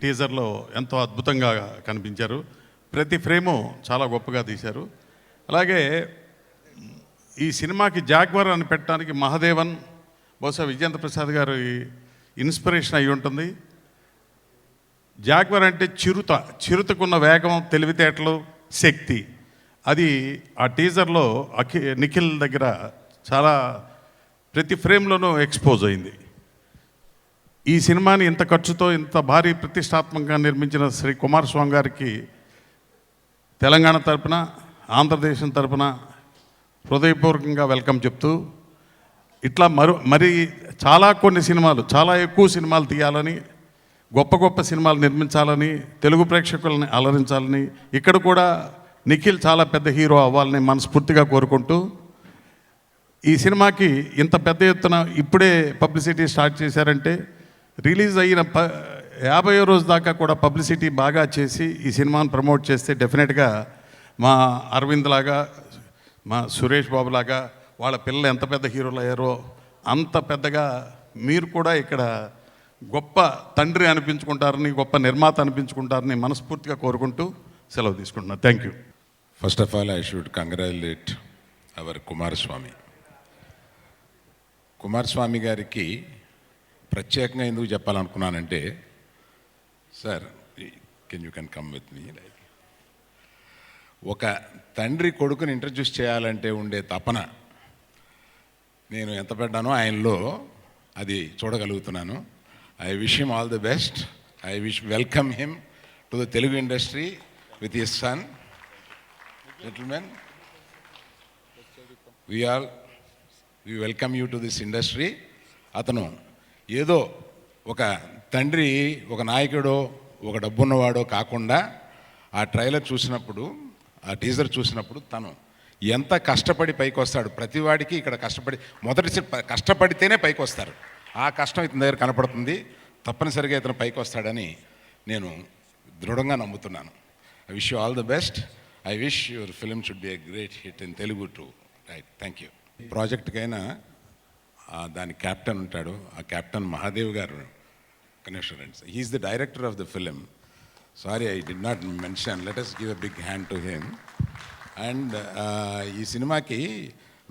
టీజర్లో ఎంతో అద్భుతంగా కనిపించారు. ప్రతి ఫ్రేము చాలా గొప్పగా తీశారు. అలాగే ఈ సినిమాకి జాగ్వర్ అని పెట్టడానికి మహాదేవన్ బహుశా విజేంద్ర ప్రసాద్ గారు ఇన్స్పిరేషన్ అయి ఉంటుంది. జాగ్వర్ అంటే చిరుతకున్న వేగం, తెలివితేటలు, శక్తి. అది ఆ టీజర్లో నిఖిల్ దగ్గర చాలా ప్రతి ఫ్రేమ్లోనూ ఎక్స్పోజ్ అయింది. ఈ సినిమాని ఇంత ఖర్చుతో ఇంత భారీ ప్రతిష్టాత్మకంగా నిర్మించిన శ్రీ కుమారస్వామి గారికి తెలంగాణ తరపున, ఆంధ్రదేశం తరపున హృదయపూర్వకంగా వెల్కమ్ చెప్తూ, ఇట్లా మరి కొన్ని సినిమాలు, చాలా ఎక్కువ సినిమాలు తీయాలని, గొప్ప గొప్ప సినిమాలు నిర్మించాలని, తెలుగు ప్రేక్షకులని అలరించాలని, ఇక్కడ కూడా నిఖిల్ చాలా పెద్ద హీరో అవ్వాలని మనస్ఫూర్తిగా కోరుకుంటూ, ఈ సినిమాకి ఇంత పెద్ద ఎత్తున ఇప్పుడే పబ్లిసిటీ స్టార్ట్ చేశారంటే, రిలీజ్ అయిన 50వ రోజు దాకా కూడా పబ్లిసిటీ బాగా చేసి ఈ సినిమాను ప్రమోట్ చేస్తే డెఫినెట్గా మా అరవింద్ లాగా, మా సురేష్ బాబు లాగా వాళ్ళ పిల్లలు ఎంత పెద్ద హీరోలు అయ్యారో అంత పెద్దగా మీరు కూడా ఇక్కడ గొప్ప తండ్రి అనిపించుకుంటారని, గొప్ప నిర్మాత అనిపించుకుంటారని మనస్ఫూర్తిగా కోరుకుంటూ సెలవు తీసుకుంటున్నాను. Thank you. First of all, I should congratulate our Kumaraswamy గారికి ప్రత్యేకంగా ఎందుకు చెప్పాలనుకున్నానంటే, sir can you come with me. ఒక తండ్రి కొడుకుని ఇంట్రడ్యూస్ చేయాలంటే ఉండే తపన నేను ఎంత పడ్డానో ఆయనలో అది చూడగలుగుతున్నాను. I wish him all the best. I wish welcome him to the Telugu industry with his son. Gentlemen, we welcome you to this industry. అతను ఏదో ఒక తండ్రి, ఒక నాయకుడో, ఒక డబ్బున్నవాడో కాకుండా ఆ ట్రైలర్ చూసినప్పుడు, ఆ టీజర్ చూసినప్పుడు తను ఎంత కష్టపడి పైకి వస్తాడు. ప్రతివాడికి ఇక్కడ కష్టపడితేనే పైకి వస్తారు. ఆ కష్టం ఇతని దగ్గర కనపడుతుంది. తప్పనిసరిగా ఇతను పైకి వస్తాడని నేను దృఢంగా నమ్ముతున్నాను. I wish you all the best. I wish your film should be a great hit in Telugu too. Right, thank you. ప్రాజెక్ట్కైనా దాని క్యాప్టెన్ ఉంటాడు. ఆ క్యాప్టెన్ మహాదేవ్ గారు connection. He's the director of the film. Sorry, I did not mention. Let us give a big hand to him. And ఈ సినిమాకి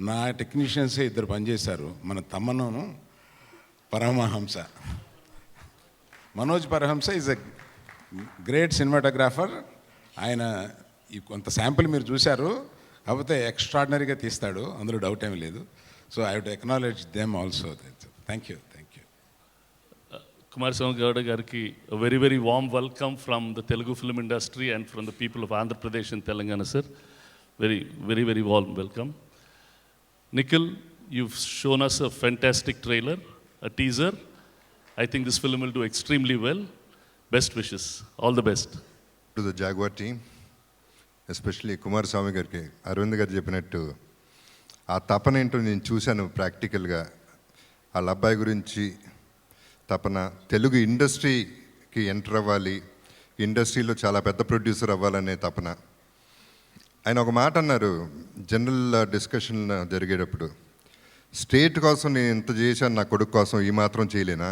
నా టెక్నీషియన్సే ఇద్దరు పనిచేశారు. మన తమ్మను Paramahamsa, Manoj Paramahamsa is a great cinematographer. ఆయన కొంత శాంపుల్ మీరు చూశారు, కాకపోతే ఎక్స్ట్రాడినరీగా తీస్తాడు, అందులో డౌట్ ఏమీ లేదు. So I would acknowledge them also. Thank you. Kumaraswamy Gowda గారికి very very warm welcome from the Telugu film industry and from the people of Andhra Pradesh and Telangana, sir. Very very warm welcome. Nikhil, you've shown us a fantastic trailer, a teaser. I think this film will do extremely well. Best wishes. All the best. To the Jaguar team, especially Kumaraswamy గారికి అరవింద్ గారు చెప్పినట్టు ఆ తపన ఏంటో నేను చూశాను ప్రాక్టికల్గా. వాళ్ళ అబ్బాయి గురించి తపన, తెలుగు ఇండస్ట్రీకి ఎంటర్ అవ్వాలి, ఇండస్ట్రీలో చాలా పెద్ద ప్రొడ్యూసర్ అవ్వాలనే తపన. ఆయన ఒక మాట అన్నారు జనరల్ డిస్కషన్ జరిగేటప్పుడు, స్టేట్ కోసం నేను ఇంత చేశాను, నా కొడుకు కోసం ఈ మాత్రం చేయలేనా?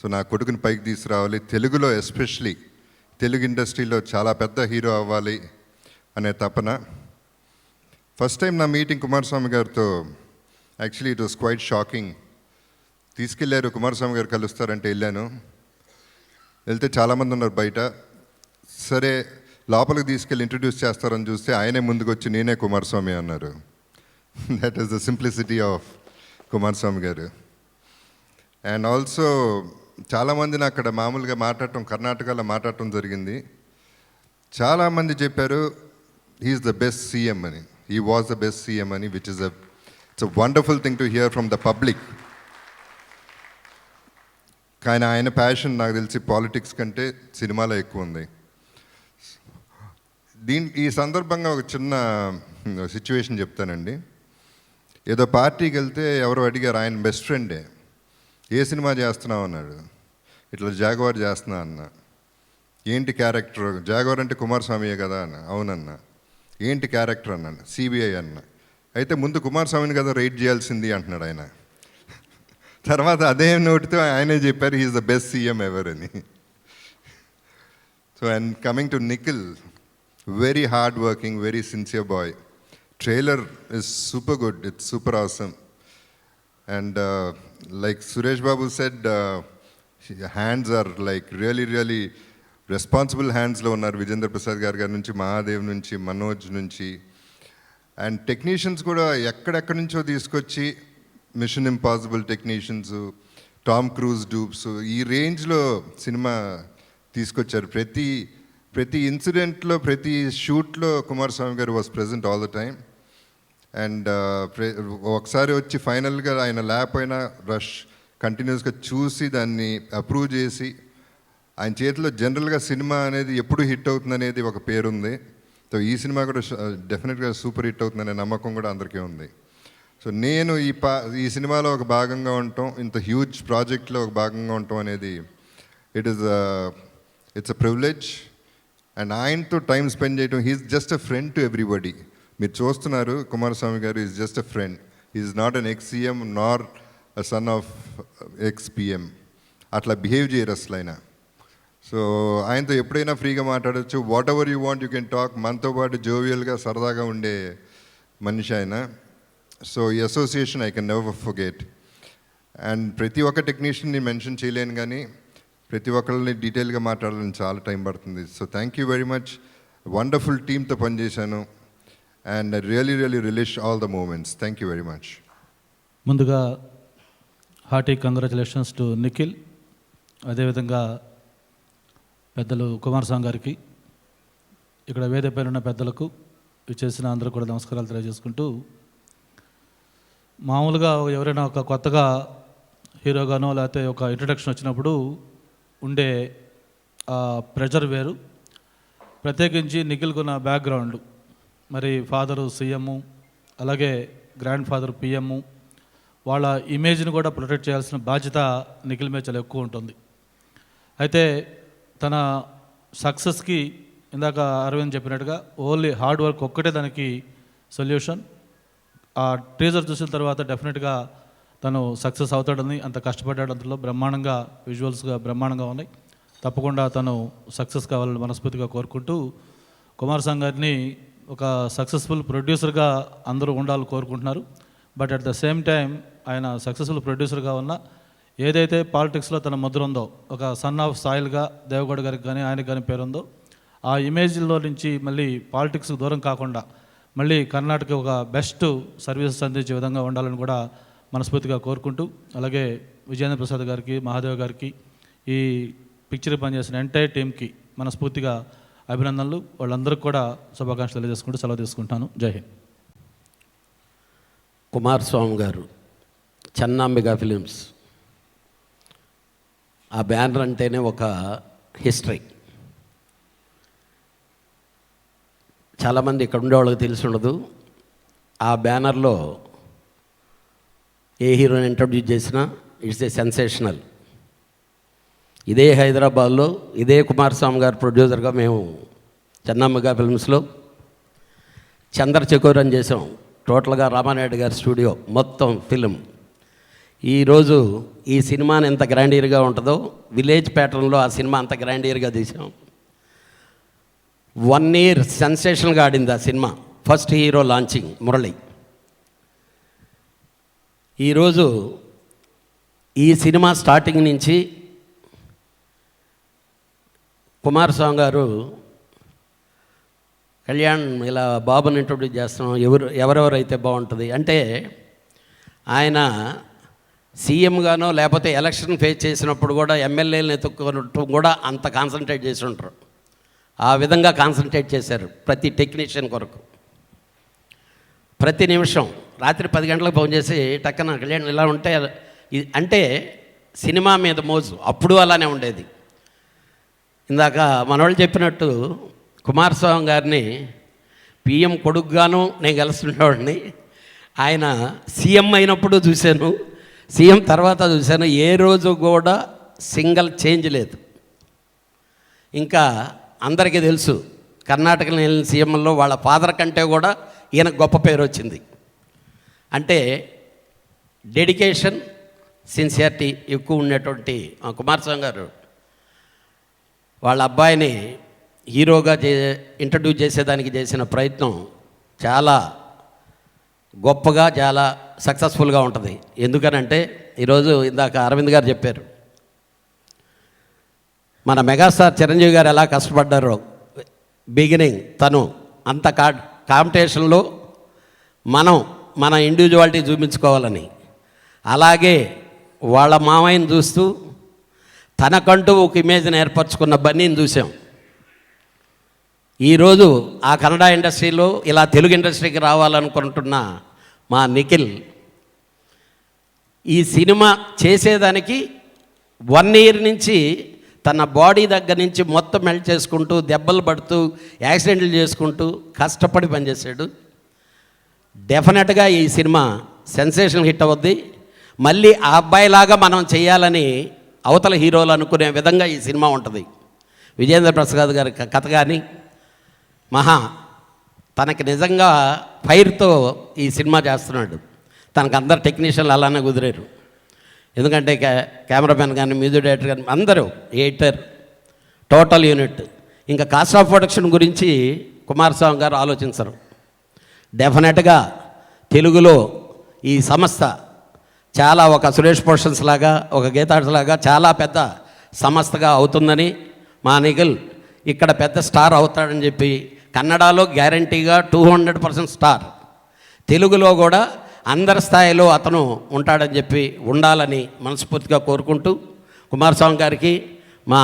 సో నా కొడుకుని పైకి తీసుకురావాలి, తెలుగులో ఎస్పెషలీ తెలుగు ఇండస్ట్రీలో చాలా పెద్ద హీరో అవ్వాలి అనే తపన. ఫస్ట్ టైం నా మీటింగ్ కుమారస్వామి గారితో, actually it was quite shocking. తీసుకెళ్ళారు, కుమారస్వామి గారు కలుస్తారంటే వెళ్ళాను. వెళ్తే చాలామంది ఉన్నారు బయట. సరే లోపలికి తీసుకెళ్ళి ఇంట్రడ్యూస్ చేస్తారని చూస్తే ఆయనే ముందుకు వచ్చి నేనే కుమారస్వామి అన్నారు. That is the simplicity of Kumaraswamy గారు. అండ్ ఆల్సో చాలామందిని అక్కడ మామూలుగా మాట్లాడటం, కర్ణాటకలో మాట్లాడటం జరిగింది. చాలామంది చెప్పారు హీఈస్ ద బెస్ట్ సీఎం అని, he was the best CM అని, which is it's a wonderful thing to hear from the public. కానీ ఆయన ప్యాషన్ నాకు తెలిసి పాలిటిక్స్ కంటే సినిమాలో ఎక్కువ ఉంది. ఈ సందర్భంగా ఒక చిన్న సిచ్యువేషన్ చెప్తానండి. ఏదో పార్టీకి వెళ్తే ఎవరో అడిగారు, ఆయన బెస్ట్ ఫ్రెండే, ఏ సినిమా చేస్తున్నావు అన్నాడు. ఇట్లా జాగ్వార్ చేస్తున్నా అన్న. ఏంటి క్యారెక్టర్? జాగ్వార్ అంటే కుమారస్వామియే కదా అన్న. అవునన్న. ఏంటి క్యారెక్టర్ అన్నాను. సిబిఐ అన్న. అయితే ముందు కుమారస్వామిని కదా రైట్ చేయాల్సింది అంటున్నాడు ఆయన. తర్వాత అదే నోటితో ఆయనే చెప్పారు he's the best CM ever అని. So, and coming to Nikhil, very hard-working, very sincere boy. Trailer is super good. It's super awesome. And like Suresh Babu said, hands are like really responsible hands lo unnaru. Vijendra Prasad garu nunchi, Mahadev nunchi, Manoj nunchi. And technicians kuda ekkadekka nuncho teesukochi, Mission Impossible technicians, Tom Cruise dupes, ee range lo cinema తీసుకొచ్చారు. ప్రతి ఇన్సిడెంట్లో, ప్రతి షూట్లో కుమారస్వామి గారు was present all the time. And ఒకసారి వచ్చి ఫైనల్గా ఆయన లేకపోయినా rush కంటిన్యూస్గా చూసి దాన్ని అప్రూవ్ చేసి, ఆయన చేతిలో జనరల్గా సినిమా అనేది ఎప్పుడు హిట్ అవుతుందనేది ఒక పేరుంది. సో ఈ సినిమా కూడా డెఫినెట్గా సూపర్ హిట్ అవుతుందనే నమ్మకం కూడా అందరికీ ఉంది. సో నేను ఈ సినిమాలో ఒక భాగంగా ఉండటం, ఇంత హ్యూజ్ ప్రాజెక్ట్లో ఒక భాగంగా ఉండటం అనేది ఇట్స్ అ ప్రివిలేజ్. అండ్ ఆయనతో టైం స్పెండ్ చేయడం, he's just a friend to everybody. మీరు చూస్తున్నారు కుమారస్వామి గారు is just a friend. Is not an ex CM nor a son of ex PM. అట్లా బిహేవ్ చేయరు అసలు ఆయన. సో ఆయనతో ఎప్పుడైనా ఫ్రీగా మాట్లాడచ్చు. Whatever you want you can talk. మనతో పాటు జోవియల్గా సరదాగా ఉండే మనిషి ఆయన. సో ఈ association I can never forget. And ప్రతి ఒక్క టెక్నీషియన్ని మెన్షన్ చేయలేను, కానీ ప్రతి ఒక్కరిని డీటెయిల్గా మాట్లాడాలని చాలా టైం పడుతుంది. So thank you very much. Wonderful టీమ్తో పనిచేశాను. And I really relish all the moments. Thank you very much. ముందుగా హార్టీ కంగ్రాచులేషన్స్ టు నిఖిల్. అదేవిధంగా పెద్దలు కుమారస్వామి గారికి, ఇక్కడ వేదిక పైన ఉన్న పెద్దలకు, చేసిన అందరూ కూడా నమస్కారాలు తెలియజేసుకుంటూ, మామూలుగా ఎవరైనా ఒక కొత్తగా హీరోగానో లేకపోతే ఒక ఇంట్రడక్షన్ వచ్చినప్పుడు ఉండే ప్రెజర్ వేరు. ప్రత్యేకించి నిఖిల్కున్న బ్యాక్గ్రౌండ్, మరి ఫాదరు సీఎం, అలాగే గ్రాండ్ ఫాదర్ పిఎం, వాళ్ళ ఇమేజ్ని కూడా ప్రొటెక్ట్ చేయాల్సిన బాధ్యత నిఖిల్ మీద చాలా ఎక్కువ ఉంటుంది. అయితే తన సక్సెస్కి ఇందాక అరవింద్ చెప్పినట్టుగా ఓన్లీ హార్డ్ వర్క్ ఒక్కటే దానికి సొల్యూషన్. ఆ టీజర్ చూసిన తర్వాత డెఫినెట్గా తను సక్సెస్ అవుతాడని, అంత కష్టపడ్డాడు, అందులో బ్రహ్మాండంగా విజువల్స్గా బ్రహ్మాండంగా ఉన్నాయి. తప్పకుండా తను సక్సెస్ కావాలని మనస్ఫూర్తిగా కోరుకుంటూ, కుమారస్వామి గారిని ఒక సక్సెస్ఫుల్ ప్రొడ్యూసర్గా అందరూ ఉండాలని కోరుకుంటున్నారు. But at the same time ఆయన సక్సెస్ఫుల్ ప్రొడ్యూసర్గా ఉన్న ఏదైతే పాలిటిక్స్లో తన ముద్ర ఉందో, ఒక సన్ ఆఫ్ సాయిల్గా దేవగౌడ గారికి కానీ ఆయనకి కానీ పేరుందో, ఆ ఇమేజ్లో నుంచి మళ్ళీ పాలిటిక్స్కి దూరం కాకుండా మళ్ళీ కర్ణాటక ఒక బెస్ట్ సర్వీసెస్ అందించే విధంగా ఉండాలని కూడా మనస్ఫూర్తిగా కోరుకుంటూ, అలాగే విజేంద్ర ప్రసాద్ గారికి, మహాదేవ్ గారికి, ఈ పిక్చర్ పనిచేసిన ఎంటైర్ టీంకి మనస్ఫూర్తిగా అభినందనలు. వాళ్ళందరికీ కూడా శుభాకాంక్షలు తెలియజేసుకుంటూ సెలవు తీసుకుంటాను. జై హింద్. కుమారస్వామి గారు, చెన్నాంబిక ఫిలిమ్స్, ఆ బ్యానర్ అంటేనే ఒక హిస్టరీ. చాలామంది ఇక్కడ ఉండేవాళ్ళకి తెలిసి ఉండదు, ఆ బ్యానర్లో ఏ హీరోని ఇంట్రడ్యూస్ చేసినా ఇట్స్ ఏ సెన్సేషనల్. ఇదే హైదరాబాద్లో ఇదే కుమారస్వామి గారు ప్రొడ్యూసర్గా మేము చెన్నాంబిక ఫిల్మ్స్లో చంద్రచకోర్ అని చేసాం. టోటల్గా రామానాయుడు గారి స్టూడియో మొత్తం ఫిలిం. ఈరోజు ఈ సినిమాని ఎంత గ్రాండియర్గా ఉంటుందో, విలేజ్ ప్యాటర్న్లో ఆ సినిమా అంత గ్రాండియర్గా తీసాం. 1 year సెన్సేషన్గా ఆడింది ఆ cinema. First hero launching Murali. ఈరోజు ఈ సినిమా స్టార్టింగ్ నుంచి కుమారస్వామి గారు కళ్యాణ్ ఇలా బాబుని ఇంట్రొడ్యూస్ చేస్తున్నాం, ఎవరెవరైతే బాగుంటుంది అంటే, ఆయన సీఎంగానో లేకపోతే ఎలక్షన్ ఫేస్ చేసినప్పుడు కూడా ఎమ్మెల్యేలను ఎత్తుక్కోవటం కూడా అంత కాన్సన్ట్రేట్ చేసి ఉంటారు. ఆ విధంగా కాన్సన్ట్రేట్ చేశారు ప్రతి టెక్నీషియన్ కొరకు. ప్రతి నిమిషం రాత్రి 10 గంటలకు ఫోన్ చేసి టక్కన కళ్యాణ్ ఇలా ఉంటే అంటే సినిమా మీద మోజు అప్పుడు అలానే ఉండేది. ఇందాక మనవాళ్ళు చెప్పినట్టు కుమారస్వామి గారిని పిఎం కొడుకుగాను నేను కలుస్తుండేవాడిని. ఆయన సీఎం అయినప్పుడు చూశాను, సీఎం తర్వాత చూశాను. ఏ రోజు కూడా సింగిల్ చేంజ్ లేదు. ఇంకా అందరికీ తెలుసు, కర్ణాటకలో వెళ్ళిన సీఎంలో వాళ్ళ ఫాదర్ కంటే కూడా ఈయన గొప్ప పేరు వచ్చింది. అంటే డెడికేషన్, సిన్సియారిటీ ఎక్కువ ఉన్నటువంటి కుమారస్వామి గారు వాళ్ళ అబ్బాయిని హీరోగా ఇంట్రడ్యూస్ చేసేదానికి చేసిన ప్రయత్నం చాలా గొప్పగా చాలా సక్సెస్ఫుల్గా ఉంటుంది. ఎందుకనంటే ఈరోజు ఇందాక అరవింద్ గారు చెప్పారు, మన మెగాస్టార్ చిరంజీవి గారు ఎలా కష్టపడ్డారో బిగినింగ్ తను అంత కాంపిటీషన్లో మన ఇండివిజువాలిటీ చూపించుకోవాలని, అలాగే వాళ్ళ మామయ్యని చూస్తూ తనకంటూ ఒక ఇమేజ్ని ఏర్పరచుకున్న బన్నీని చూసాం. ఈరోజు ఆ కన్నడ ఇండస్ట్రీలో ఇలా తెలుగు ఇండస్ట్రీకి రావాలనుకుంటున్న మా నిఖిల్ ఈ సినిమా చేసేదానికి 1 year నుంచి తన బాడీ దగ్గర నుంచి మొత్తం మెల్ట్ చేసుకుంటూ దెబ్బలు పడుతూ యాక్సిడెంట్లు చేసుకుంటూ కష్టపడి పనిచేశాడు. డెఫినెట్గా ఈ సినిమా సెన్సేషనల్ హిట్ అవుద్ది. మళ్ళీ ఆ అబ్బాయిలాగా మనం చేయాలని అవతల హీరోలు అనుకునే విధంగా ఈ సినిమా ఉంటుంది. విజేంద్ర ప్రసాద్ గారి కథ కానీ తనకి నిజంగా ఫైర్తో ఈ సినిమా చేస్తున్నాడు. తనకు అందరు టెక్నీషియన్లు అలానే కుదిరారు. ఎందుకంటే కెమెరామెన్ కానీ మ్యూజిక్ డైరెక్టర్ కానీ అందరూ ఎడిటర్ టోటల్ యూనిట్. ఇంకా కాస్ట్ ఆఫ్ ప్రొడక్షన్ గురించి కుమారస్వామి గారు ఆలోచించరు. డెఫినెట్గా తెలుగులో ఈ సంస్థ చాలా ఒక సురేష్ ప్రొడక్షన్స్ లాగా ఒక గీతార్ట్స్ లాగా చాలా పెద్ద సంస్థగా అవుతుందని, మా నిఖిల్ ఇక్కడ పెద్ద స్టార్ అవుతాడని చెప్పి కన్నడలో గ్యారంటీగా 200% స్టార్, తెలుగులో కూడా అందరి స్థాయిలో అతను ఉంటాడని చెప్పి ఉండాలని మనస్ఫూర్తిగా కోరుకుంటూ కుమారస్వామి గారికి, మా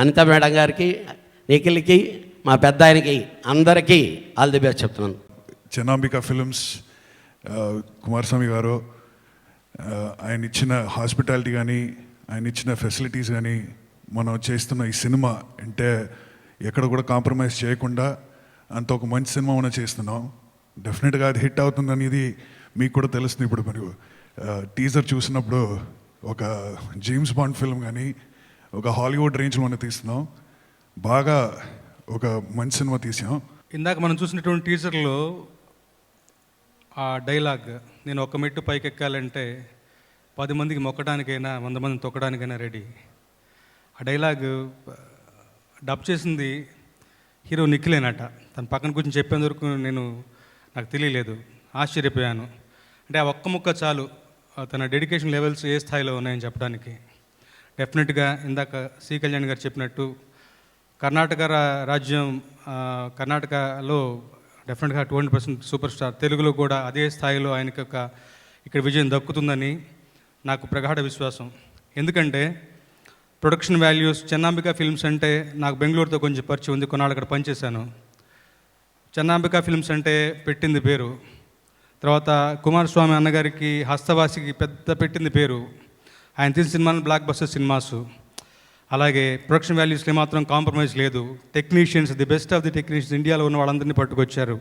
అనిత మేడం గారికి, నిఖిల్కి, మా పెద్ద ఆయనకి అందరికీ ఆల్ ది బెస్ట్ చెప్తున్నాను. జనాంబిక ఫిల్మ్స్ కుమారస్వామి గారు ఆయన ఇచ్చిన హాస్పిటాలిటీ కానీ ఆయన ఇచ్చిన ఫెసిలిటీస్ కానీ మనం చేస్తున్న ఈ సినిమా అంటే ఎక్కడ కూడా కాంప్రమైజ్ చేయకుండా అంత ఒక మంచి సినిమా మనం చేస్తున్నాం. డెఫినెట్గా అది హిట్ అవుతుందనేది మీకు కూడా తెలుస్తుంది. ఇప్పుడు మరి టీజర్ చూసినప్పుడు ఒక జేమ్స్ బాండ్ ఫిల్మ్ కానీ ఒక హాలీవుడ్ రేంజ్లో మనం తీస్తున్నాం. బాగా ఒక మంచి సినిమా తీసాం. ఇందాక మనం చూసినటువంటి టీజర్లో ఆ డైలాగ్, నేను ఒక మెట్టు పైకి ఎక్కాలంటే 10 మందికి మొక్కడానికైనా 100 మందిని తొక్కడానికైనా రెడీ. ఆ డైలాగ్ డబ్ చేసింది హీరో నిఖిలేనట. తన పక్కన కూర్చొని చెప్పేందుకు నాకు తెలియలేదు, ఆశ్చర్యపోయాను. అంటే ఆ ఒక్క ముక్క చాలు తన డెడికేషన్ లెవెల్స్ ఏ స్థాయిలో ఉన్నాయని చెప్పడానికి. డెఫినెట్గా ఇందాక సి కళ్యాణ్ గారు చెప్పినట్టు కర్ణాటక రాజ్యం, కర్ణాటకలో డెఫినెట్గా 20% సూపర్ స్టార్, తెలుగులో కూడా అదే స్థాయిలో ఆయనకి ఇక్కడ విజయం దక్కుతుందని నాకు ప్రగాఢ విశ్వాసం. ఎందుకంటే ప్రొడక్షన్ వాల్యూస్, చెన్నాంబిక ఫిల్మ్స్ అంటే నాకు బెంగళూరుతో కొంచెం పరిచయం ఉంది, కొన్నాళ్ళు అక్కడ పనిచేశాను. చెన్నాంబిక ఫిల్మ్స్ అంటే పెట్టింది పేరు. తర్వాత కుమారస్వామి అన్నగారికి హస్తవాసికి పెద్ద పెట్టింది పేరు. ఆయన తీసిన సినిమాలు బ్లాక్ బస్టర్ సినిమాసు. అలాగే ప్రొడక్షన్ వాల్యూస్లో మాత్రం కాంప్రమైజ్ లేదు. Technicians, the best of the technicians ఇండియాలో ఉన్న వాళ్ళందరినీ పట్టుకొచ్చారు.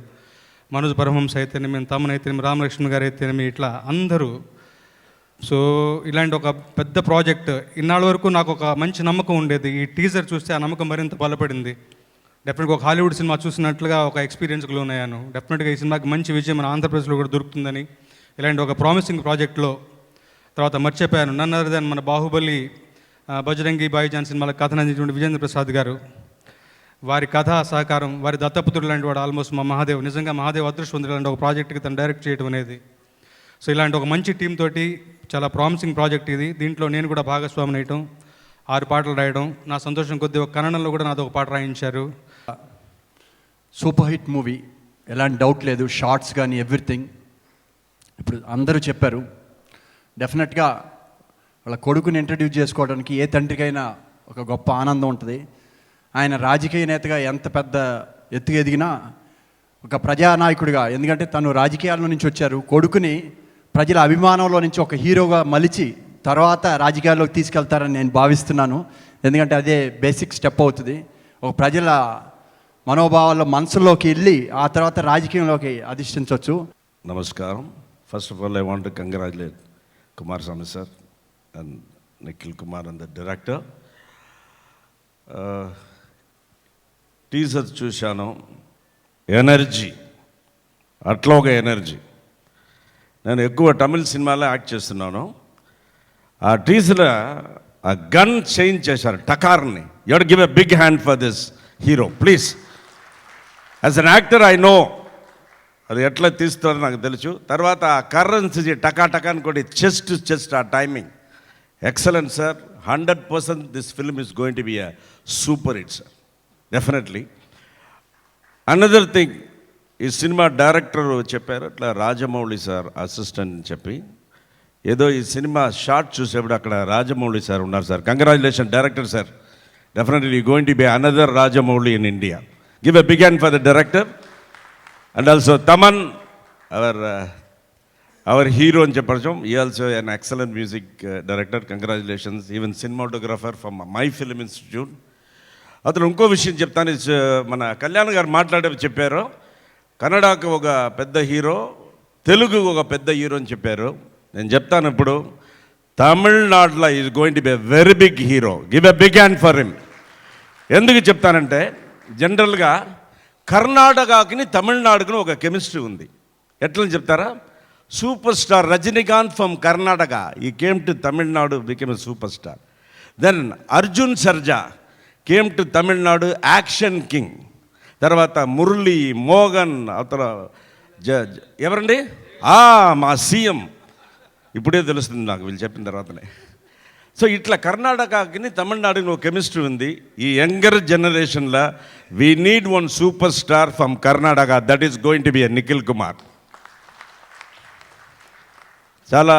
మనోజ్ పరమహంస అయితేనేమి, తమ్మన్ అయితేనేమి, రామలక్ష్మణ్ గారు అయితేనేమి, ఇట్లా అందరూ. సో ఇలాంటి ఒక పెద్ద ప్రాజెక్ట్ ఇన్నాళ్ళ వరకు నాకు ఒక మంచి నమ్మకం ఉండేది. ఈ టీజర్ చూస్తే ఆ నమ్మకం మరింత బలపడింది. డెఫినెట్గా ఒక హాలీవుడ్ సినిమా చూసినట్లుగా ఒక ఎక్స్పీరియన్స్కి లోనయ్యాను. డెఫినెట్గా ఈ సినిమాకి మంచి విజయం మన ఆంధ్రప్రదేశ్లో కూడా దొరుకుతుందని, ఇలాంటి ఒక ప్రామిసింగ్ ప్రాజెక్ట్లో. తర్వాత మర్చిపోయాను, నన్ అదర్ దెన్ మన బాహుబలి, బజరంగి భాయిజాన్ సినిమాల కథను అందించినటువంటి విజేంద్ర ప్రసాద్ గారు, వారి కథా సహకారం, వారి దత్తపుత్రుడు లాంటి వాడు ఆల్మోస్ట్ మా మహాదేవ్. నిజంగా మహాదేవ్ అదృష్టవంతుడు ఇలాంటి ఒక ప్రాజెక్ట్కి తను డైరెక్ట్ చేయడం అనేది. సో ఇలాంటి ఒక మంచి టీం తోటి చాలా ప్రామిసింగ్ ప్రాజెక్ట్ ఇది. దీంట్లో నేను కూడా భాగస్వామిని అయ్యటం, 6 పాటలు రాయడం నా సంతోషం కొద్ది. ఒక కన్నడంలో కూడా నాతో ఒక పాట రాయించారు. సూపర్ హిట్ మూవీ, ఎలాంటి డౌట్ లేదు. షార్ట్స్ కానీ ఎవ్రీథింగ్ ఇప్పుడు అందరూ చెప్పారు. డెఫినెట్గా వాళ్ళ కొడుకుని ఇంట్రడ్యూస్ చేసుకోవడానికి ఏ తండ్రికైనా ఒక గొప్ప ఆనందం ఉంటుంది. ఆయన రాజకీయ నేతగా ఎంత పెద్ద ఎత్తుకు ఎదిగినా ఒక ప్రజానాయకుడిగా, ఎందుకంటే తను రాజకీయాల నుంచి వచ్చారు, కొడుకుని ప్రజల అభిమానంలో నుంచి ఒక హీరోగా మలిచి తర్వాత రాజకీయాల్లోకి తీసుకెళ్తారని నేను భావిస్తున్నాను. ఎందుకంటే అదే బేసిక్ స్టెప్ అవుతుంది. ఒక ప్రజల మనోభావాల్లో మనసులోకి వెళ్ళి ఆ తర్వాత రాజకీయంలోకి అధిష్ఠించవచ్చు. నమస్కారం. First of all I want to congratulate Kumaraswamy sir and Nikhil Kumar and the director. Teaser చూశాను, ఎనర్జీ, అట్లా ఒక ఎనర్జీ. నేను ఎక్కువ తమిళ సినిమాలో యాక్ట్ చేస్తున్నాను. ఆ టీజర్ ఆ గన్ చేంజ్ చేశారు, టకార్ని. You have to give a big hand for this hero please. As an actor I know అది ఎట్లా తీస్తారో నాకు తెలుసు. తర్వాత ఆ కర్రెన్సీ టకా అని కూడా చెస్ట్ ఆ timing excellent sir. 100% this film is going to be a super hit sir, definitely. Another thing, ఈ సినిమా డైరెక్టర్ చెప్పారు అట్లా రాజమౌళి సార్ అసిస్టెంట్ అని చెప్పి. ఏదో ఈ సినిమా షార్ట్ చూసేప్పుడు అక్కడ రాజమౌళి సార్ ఉన్నారు sir. Congratulation director sir, definitely going to be another Rajamouli in India. Give a big hand for the director. And also Thaman, our hero అని చెప్పచ్చు. He also an excellent music director, congratulations. Even cinematographer from my film institute. అతను ఇంకో విషయం చెప్తాను, మన కళ్యాణ్ గారు చెప్పారు, కన్నడకు ఒక పెద్ద హీరో, తెలుగు ఒక పెద్ద హీరో అని చెప్పారు. నేను చెప్తాను ఇప్పుడు, తమిళనాడులో is going to be a very big hero. Give a big hand for him. ఎందుకు చెప్తానంటే, జనరల్గా కర్ణాటకకి తమిళనాడుకుని ఒక కెమిస్ట్రీ ఉంది. ఎట్లని చెప్తారా? Super star Rajinikanth from Karnataka, he came to Tamil Nadu, became a super star. Then Arjun Sarja came to Tamil Nadu, action king. తర్వాత మురళి మోగన్, అతను ఎవరండి మా సీఎం, ఇప్పుడే తెలుస్తుంది నాకు వీళ్ళు చెప్పిన తర్వాతనే. సో ఇట్లా కర్ణాటకకి తమిళనాడుకి ఒక కెమిస్ట్రీ ఉంది. ఈ యంగర్ జనరేషన్లో we need one super star from Karnataka, that is going to be ఎ నిఖిల్ కుమార్. చాలా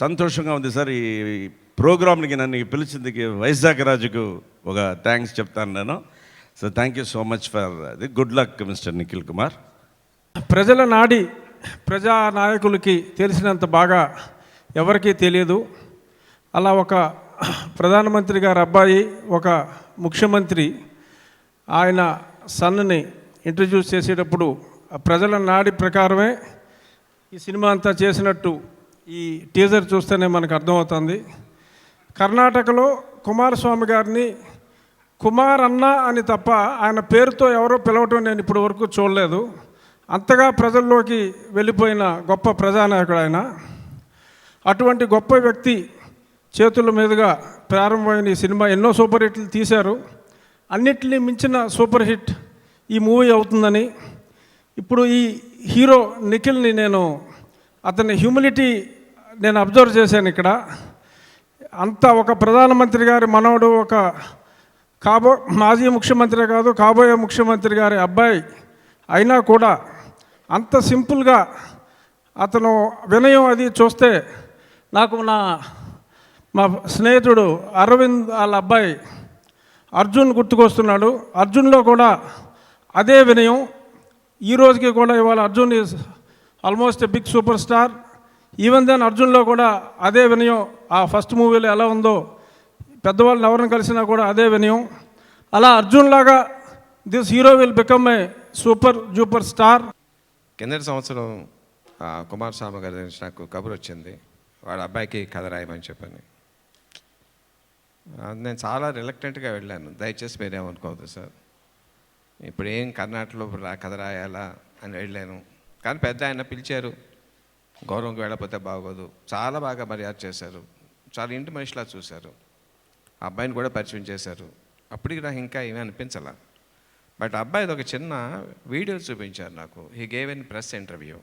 సంతోషంగా ఉంది సార్. ఈ ప్రోగ్రామ్కి నన్ను పిలిచిందికి వైజాగ్ రాజుకు ఒక థ్యాంక్స్ చెప్తాను నేను. So thank you so much for the. Good luck mister Nikhil Kumar. ప్రజల నాడి ప్రజా నాయకులకి తెలిసినంత బాగా ఎవరికీ తెలియదు. అలా ఒక ప్రధానమంత్రి గారి అబ్బాయి, ఒక ముఖ్యమంత్రి ఆయన సన్ని ఇంట్రడ్యూస్ చేసేటప్పుడు ప్రజల నాడి ప్రకారమే ఈ సినిమా అంతా చేసినట్టు ఈ టీజర్ చూస్తేనే మనకు అర్థమవుతుంది. కర్ణాటకలో కుమారస్వామి గారిని కుమార్ అన్న అని తప్ప ఆయన పేరుతో ఎవరో పిలవటం నేను ఇప్పటి వరకు చూడలేదు. అంతగా ప్రజల్లోకి వెళ్ళిపోయిన గొప్ప ప్రజానాయకుడు ఆయన. అటువంటి గొప్ప వ్యక్తి చేతుల మీదుగా ప్రారంభమైన ఈ సినిమా ఎన్నో సూపర్ హిట్లు తీశారు. అన్నిటినీ మించిన సూపర్ హిట్ ఈ మూవీ అవుతుందని, ఇప్పుడు ఈ హీరో నిఖిల్ని అతని హ్యూమిలిటీ నేను అబ్జర్వ్ చేశాను ఇక్కడ. అంత ఒక ప్రధానమంత్రి గారి మనవడు, ఒక మాజీ ముఖ్యమంత్రి కాదు కాబోయే ముఖ్యమంత్రి గారి అబ్బాయి అయినా కూడా అంత సింపుల్గా అతను వినయం అది చూస్తే నాకు మా స్నేహితుడు అరవింద్ వాళ్ళ అబ్బాయి అర్జున్ గుర్తుకొస్తున్నాడు. అర్జున్లో కూడా అదే వినయం. ఈ రోజుకి కూడా ఇవాళ Arjun is almost a big super star. Even then అర్జున్లో కూడా అదే వినయం. ఆ ఫస్ట్ మూవీలో ఎలా ఉందో పెద్దవాళ్ళని ఎవరిని కలిసినా కూడా అదే వినయం. అలా అర్జున్ లాగా this hero will become a super జూపర్ star. కిందటి సంవత్సరం కుమారస్వామి గారి నుంచి నాకు కబురు వచ్చింది, వాళ్ళ అబ్బాయికి కథ రాయమని చెప్పని. నేను చాలా రిలక్టెంట్గా వెళ్ళాను. దయచేసి మీరేమనుకోవద్దు సార్, ఇప్పుడు ఏం కర్ణాటకలో కథ రాయాలా అని వెళ్ళాను. కానీ పెద్ద ఆయన పిలిచారు, గౌరవంకి వెళ్ళకపోతే బాగోదు. చాలా బాగా మర్యాద చేశారు, చాలా ఇంటి మనిషిలా చూశారు. ఆ అబ్బాయిని కూడా పరిచయం చేశారు. అప్పటికి నాకు ఇంకా ఏమీ అనిపించాల. బట్ అబ్బాయిది ఒక చిన్న వీడియో చూపించారు నాకు. He gave an press interview.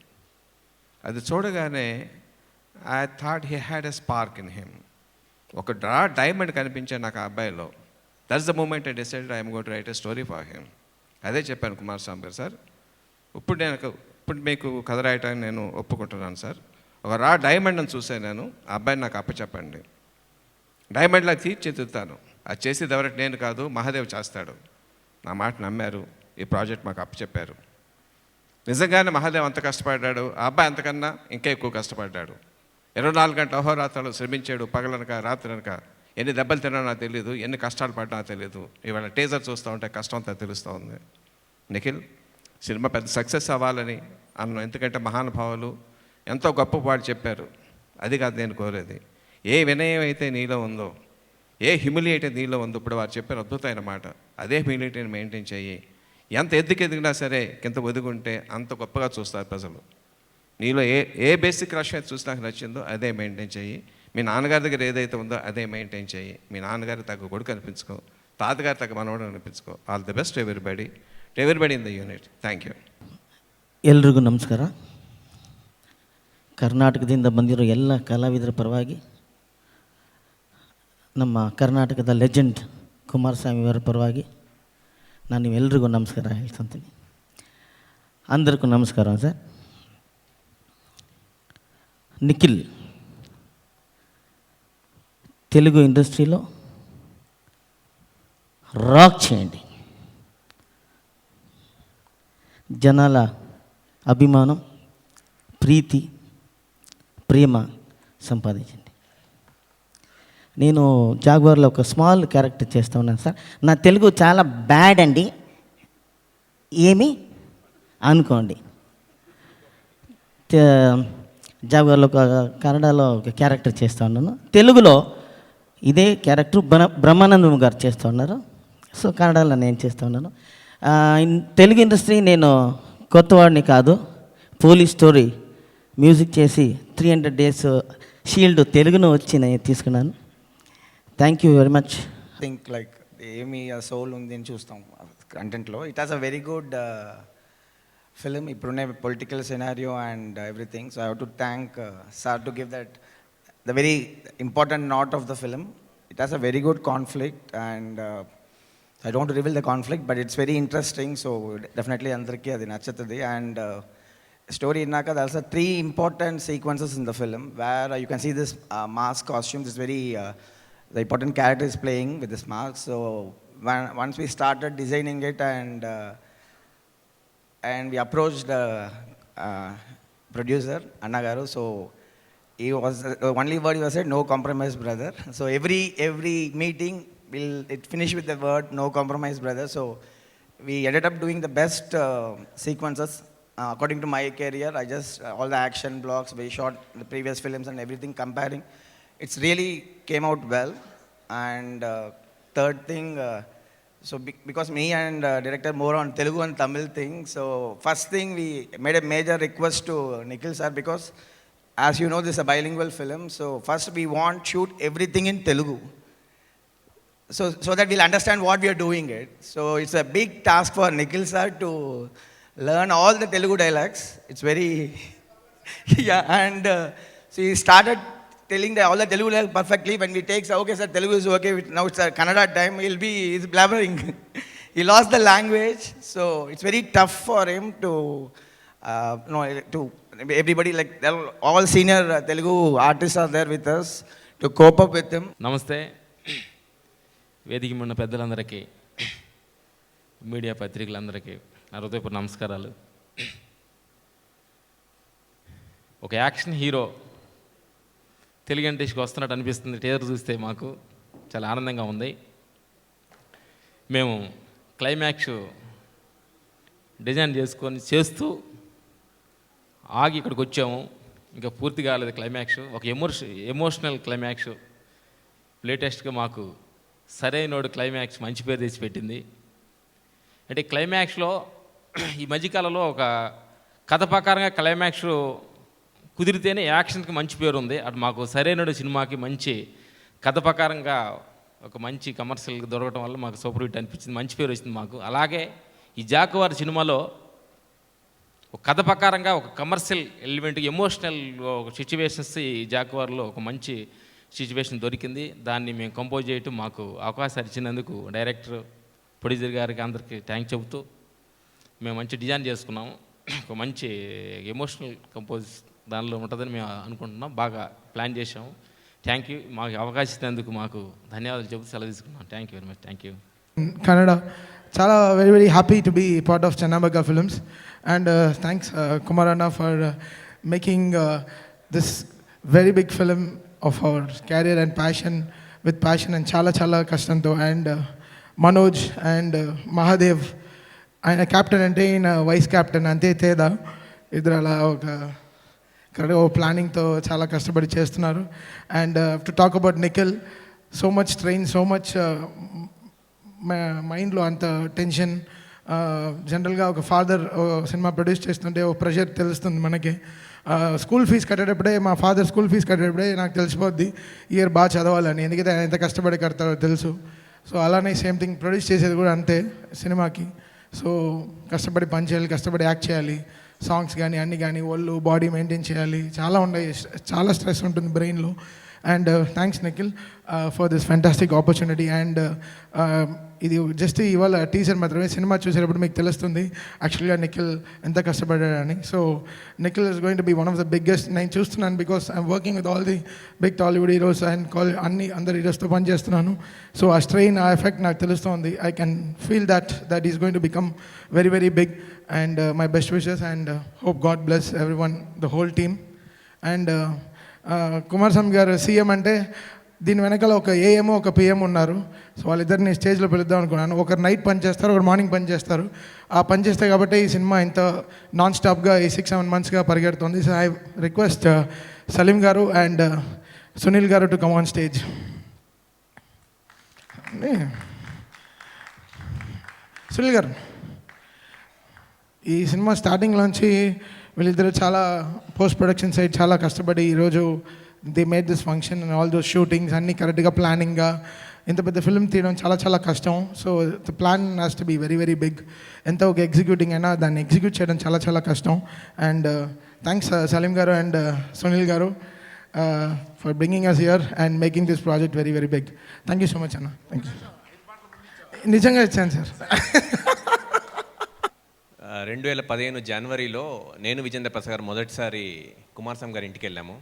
అది చూడగానే I thought he had a spark in him. ఒక డైమండ్ కనిపించాను నాకు ఆ అబ్బాయిలో. That's the moment I decided I'm going to write a story for him. అదే చెప్పాను కుమారస్వామి గారు, సార్ ఇప్పుడు మీకు కథ రాయటానికి నేను ఒప్పుకుంటున్నాను సార్. ఒక డైమండ్ అని చూసాను నేను, ఆ అబ్బాయిని నాకు అప్పచెప్పండి. డైమండ్లా తీర్చిదిద్దుతాను. అది చేసేది ఎవరికి నేను కాదు, మహాదేవ్ చేస్తాడు. నా మాట నమ్మారు, ఈ ప్రాజెక్ట్ మాకు అప్పచెప్పారు. నిజంగానే మహాదేవ్ అంత కష్టపడ్డాడు, ఆ అబ్బాయి అంతకన్నా ఇంకా ఎక్కువ కష్టపడ్డాడు. 24 గంటల అహోరాత్రాలు శ్రమించాడు, పగలనక రాత్రనక. ఎన్ని దెబ్బలు తిన్నానో నాకు తెలియదు, ఎన్ని కష్టాలు పడ్డా నాకు తెలియదు. ఇవాళ టీజర్ చూస్తూ ఉంటే కష్టం అంతా తెలుస్తూ ఉంది. నిఖిల్, సినిమా పెద్ద సక్సెస్ అవ్వాలని అన్న, ఎందుకంటే మహానుభావులు ఎంతో గొప్ప వాళ్ళు చెప్పారు. అది కాదు నేను కోరేది. ఏ వినయం అయితే నీలో ఉందో, ఏ హ్యూమిలిటీ నీలో ఉందో, ఇప్పుడు వారు చెప్పిన అద్భుతమైన మాట, అదే హ్యూమిలిటీని మెయింటైన్ చెయ్యి. ఎంత ఎదిగినా సరే కింద ఒదుగుంటే అంత గొప్పగా చూస్తారు ప్రజలు. నీలో ఏ బేసిక్ రష్యం అయితే చూసి నాకు నచ్చిందో అదే మెయింటైన్ చెయ్యి. మీ నాన్నగారి దగ్గర ఏదైతే ఉందో అదే మెయింటైన్ చెయ్యి. మీ నాన్నగారికి తగ్గ కొడుకు అనిపించుకో. తాతగారి తగ్గ మనవడు అనిపించుకో. All the best everybody in the unit. Thank you. ಎಲ್ರಿಗೂ ನಮಸ್ಕಾರ. ಕರ್ನಾಟಕದಿಂದ ಬಂದಿರೋ ಎಲ್ಲ ಕಲಾವಿದರ ಪರವಾಗಿ, ನಮ್ಮ ಕರ್ನಾಟಕದ ಲೆಜೆಂಡ್ ಕುಮಾರಸ್ವಾಮಿ ಅವರ ಪರವಾಗಿ ನಾನು ನೀವೆಲ್ರಿಗೂ ನಮಸ್ಕಾರ ಹೇಳ್ತೀನಿ. అందరికీ నమస్కారం సార్. నిఖిల్ తెలుగు ఇండస్ట్రీలో రాక్ చేయండి. జనాల అభిమానం, ప్రీతి, ప్రేమ సంపాదించండి. నేను జాగ్వార్లో ఒక స్మాల్ క్యారెక్టర్ చేస్తూ ఉన్నాను సార్. నా తెలుగు చాలా బ్యాడ్ అండి, ఏమి అనుకోండి. జాగ్వార్లో ఒక కన్నడలో ఒక క్యారెక్టర్ చేస్తూ ఉన్నాను. తెలుగులో ఇదే క్యారెక్టర్ బ్రహ్మానందం గారు చేస్తూ ఉన్నారు. సో కన్నడలో నేను చేస్తూ ఉన్నాను. తెలుగు ఇండస్ట్రీ నేను కొత్తవాడిని కాదు. పోలీస్ స్టోరీ మ్యూజిక్ చేసి 300 days షీల్డ్ తెలుగును వచ్చి నేను తీసుకున్నాను. Thank you very much. Think like ఏమి సోల్ ఉంది అని చూస్తాం కంటెంట్లో. It has a very good film. ఇప్పుడున్న political scenario and everything. So I have to thank sir to give that the very important not of the film. It has a very good conflict and I don't want to reveal the conflict, but it's very interesting. So definitely andarki adi nachutadi. And story innaka there are 3 important sequences in the film where you can see this mask costume. This very the important character is playing with this mask. So once we started designing it and we approached the producer Anna Garu. So he was the only word he was said, no compromise brother. So every meeting it finished with the word no compromise brother. So we ended up doing the best sequences according to my career. I just all the action blocks we shot the previous films and everything comparing, it's really came out well. And third thing, so because me and director more on Telugu and Tamil thing, so first thing we made a major request to Nikhil sir, because as you know this is a bilingual film. So first we want shoot everything in Telugu, so that we'll understand what we are doing it. So it's a big task for Nikhil sir to learn all the Telugu dialects. It's very yeah. And so he started telling all the Telugu dialects perfectly. When we take okay sir, Telugu is okay, now it's Kannada time, he's blabbering. He lost the language. So it's very tough for him to to everybody, like all senior Telugu artists are there with us to cope up with him. Namaste. వేదిక ఉన్న పెద్దలందరికీ, media పత్రికలందరికీ నా హృదయపూర్వక నమస్కారాలు. ఒక action hero Telugu ఇండస్ట్రీకి వస్తున్నట్టు అనిపిస్తుంది. టీజర్ చూస్తే మాకు చాలా ఆనందంగా ఉంది. మేము క్లైమాక్స్ డిజైన్ చేస్తూ ఆగి ఇక్కడికి వచ్చాము. ఇంకా పూర్తి కాలేదు క్లైమాక్స్. ఒక ఎమోషనల్ క్లైమాక్స్. లేటెస్ట్గా మాకు సరైనోడు క్లైమాక్స్ మంచి పేరు తెచ్చిపెట్టింది. అంటే క్లైమాక్స్లో ఈ మధ్యకాలంలో ఒక కథ ప్రకారంగా క్లైమాక్స్ కుదిరితేనే యాక్షన్కి మంచి పేరు ఉంది. అటు మాకు సరైనోడు సినిమాకి మంచి కథ ప్రకారంగా ఒక మంచి కమర్షియల్ దొరకడం వల్ల మాకు సూపర్ హిట్ అనిపించింది, మంచి పేరు వచ్చింది మాకు. అలాగే ఈ జాగ్వార్ సినిమాలో ఒక కథ ప్రకారంగా ఒక కమర్షియల్ ఎలిమెంట్, ఎమోషనల్ ఒక సిచ్యువేషన్స్ ఈ జాగ్వార్లో ఒక మంచి సిచ్యువేషన్ దొరికింది. దాన్ని మేము కంపోజ్ చేయటం, మాకు అవకాశాలు ఇచ్చినందుకు డైరెక్టర్, ప్రొడ్యూసర్ గారికి అందరికీ థ్యాంక్స్ చెబుతూ మేము మంచి డిజైన్ చేసుకున్నాము. ఒక మంచి ఎమోషనల్ కంపోజ్ దానిలో ఉంటుందని మేము అనుకుంటున్నాం. బాగా ప్లాన్ చేసాము. Thank you. మాకు అవకాశం ఇచ్చినందుకు మాకు ధన్యవాదాలు చెబుతూ సెలవు తీసుకున్నాం. Thank you very much. Thank you. Kannada చాలా very happy to be part of Channabagga Films, and thanks Kumar Anna for making this very big film of our career and passion, with passion and chala kashtanto. And Manoj and Mahadev, ఆయన captain అంటే ఈయన vice captain అంతే తేదా. ఇద్దరు అలా ఒక ప్లానింగ్తో చాలా కష్టపడి చేస్తున్నారు. And to talk about Nikhil, so much strain, so much మైండ్లో అంత టెన్షన్. జనరల్గా ఒక ఫాదర్ సినిమా ప్రొడ్యూస్ చేస్తుంటే ఒక ప్రెషర్ తెలుస్తుంది మనకి. స్కూల్ ఫీజు కట్టేటప్పుడే, మా ఫాదర్ స్కూల్ ఫీజు కట్టేటప్పుడే నాకు తెలిసిపోద్ది ఇయర్ బాగా చదవాలని, ఎందుకంటే ఆయన ఎంత కష్టపడి కడతారో తెలుసు. సో అలానే సేమ్ థింగ్ ప్రొడ్యూస్ చేసేది కూడా అంతే సినిమాకి. సో కష్టపడి పని చేయాలి, కష్టపడి యాక్ట్ చేయాలి, సాంగ్స్ కానీ అన్నీ కానీ ఒళ్ళు బాడీ మెయింటైన్ చేయాలి, చాలా ఉన్నాయి, చాలా స్ట్రెస్ ఉంటుంది బ్రెయిన్లో. And thanks Nikhil for this fantastic opportunity. And ఇది జస్ట్ ఇవాళ టీజర్ మాత్రమే, సినిమా చూసేటప్పుడు మీకు తెలుస్తుంది యాక్చువల్గా నిఖిల్ ఎంత కష్టపడ్డాడని. So Nikhil is going to be one of the biggest. నేను చూస్తున్నాను because I'm working with all the big Tollywood heroes and అందరు హీరోస్తో పని చేస్తున్నాను. సో ఆ స్ట్రెయిన్, ఆ ఎఫెక్ట్ నాకు తెలుస్తుంది. I can feel that is going to become very very big. And my best wishes and hope God bless everyone, the whole team. And Kumaraswamy గారు CM అంటే దీని వెనకాల ఒక ఏఎం ఒక పిఎం ఉన్నారు. సో వాళ్ళిద్దరిని స్టేజ్లో పిలుద్దాం అనుకున్నాను. ఒకరు నైట్ పని చేస్తారు, ఒకరు మార్నింగ్ పని చేస్తారు. ఆ పని చేస్తే కాబట్టి ఈ సినిమా ఇంత నాన్ స్టాప్గా ఈ 6-7 monthsగా పరిగెడుతుంది. సో ఐ రిక్వెస్ట్ సలీం గారు అండ్ సునీల్ గారు to come on stage. Sunil గారు, ఈ సినిమా స్టార్టింగ్లోంచి వీళ్ళిద్దరు చాలా పోస్ట్ ప్రొడక్షన్ సైడ్ చాలా కష్టపడి ఈరోజు they made this function and all those shootings అన్నీ కరెక్ట్గా ప్లానింగ్గా. ఇంత పెద్ద ఫిల్మ్ తీయడం చాలా చాలా కష్టం. So the plan has to be very very big. ఎంత ఒక ఎగ్జిక్యూటింగ్ అయినా దాన్ని ఎగ్జిక్యూట్ చేయడం చాలా చాలా కష్టం. అండ్ థ్యాంక్స్ సలీం గారు and Sunil garu for bringing us here and making this project very very big. Thank you so much అన్న. Thank you. నిజంగా ఇచ్చాను సార్. 2015 జనవరిలో నేను విజేంద్ర ప్రసాద్ గారు మొదటిసారి కుమారస్వామి గారి ఇంటికి వెళ్ళాము.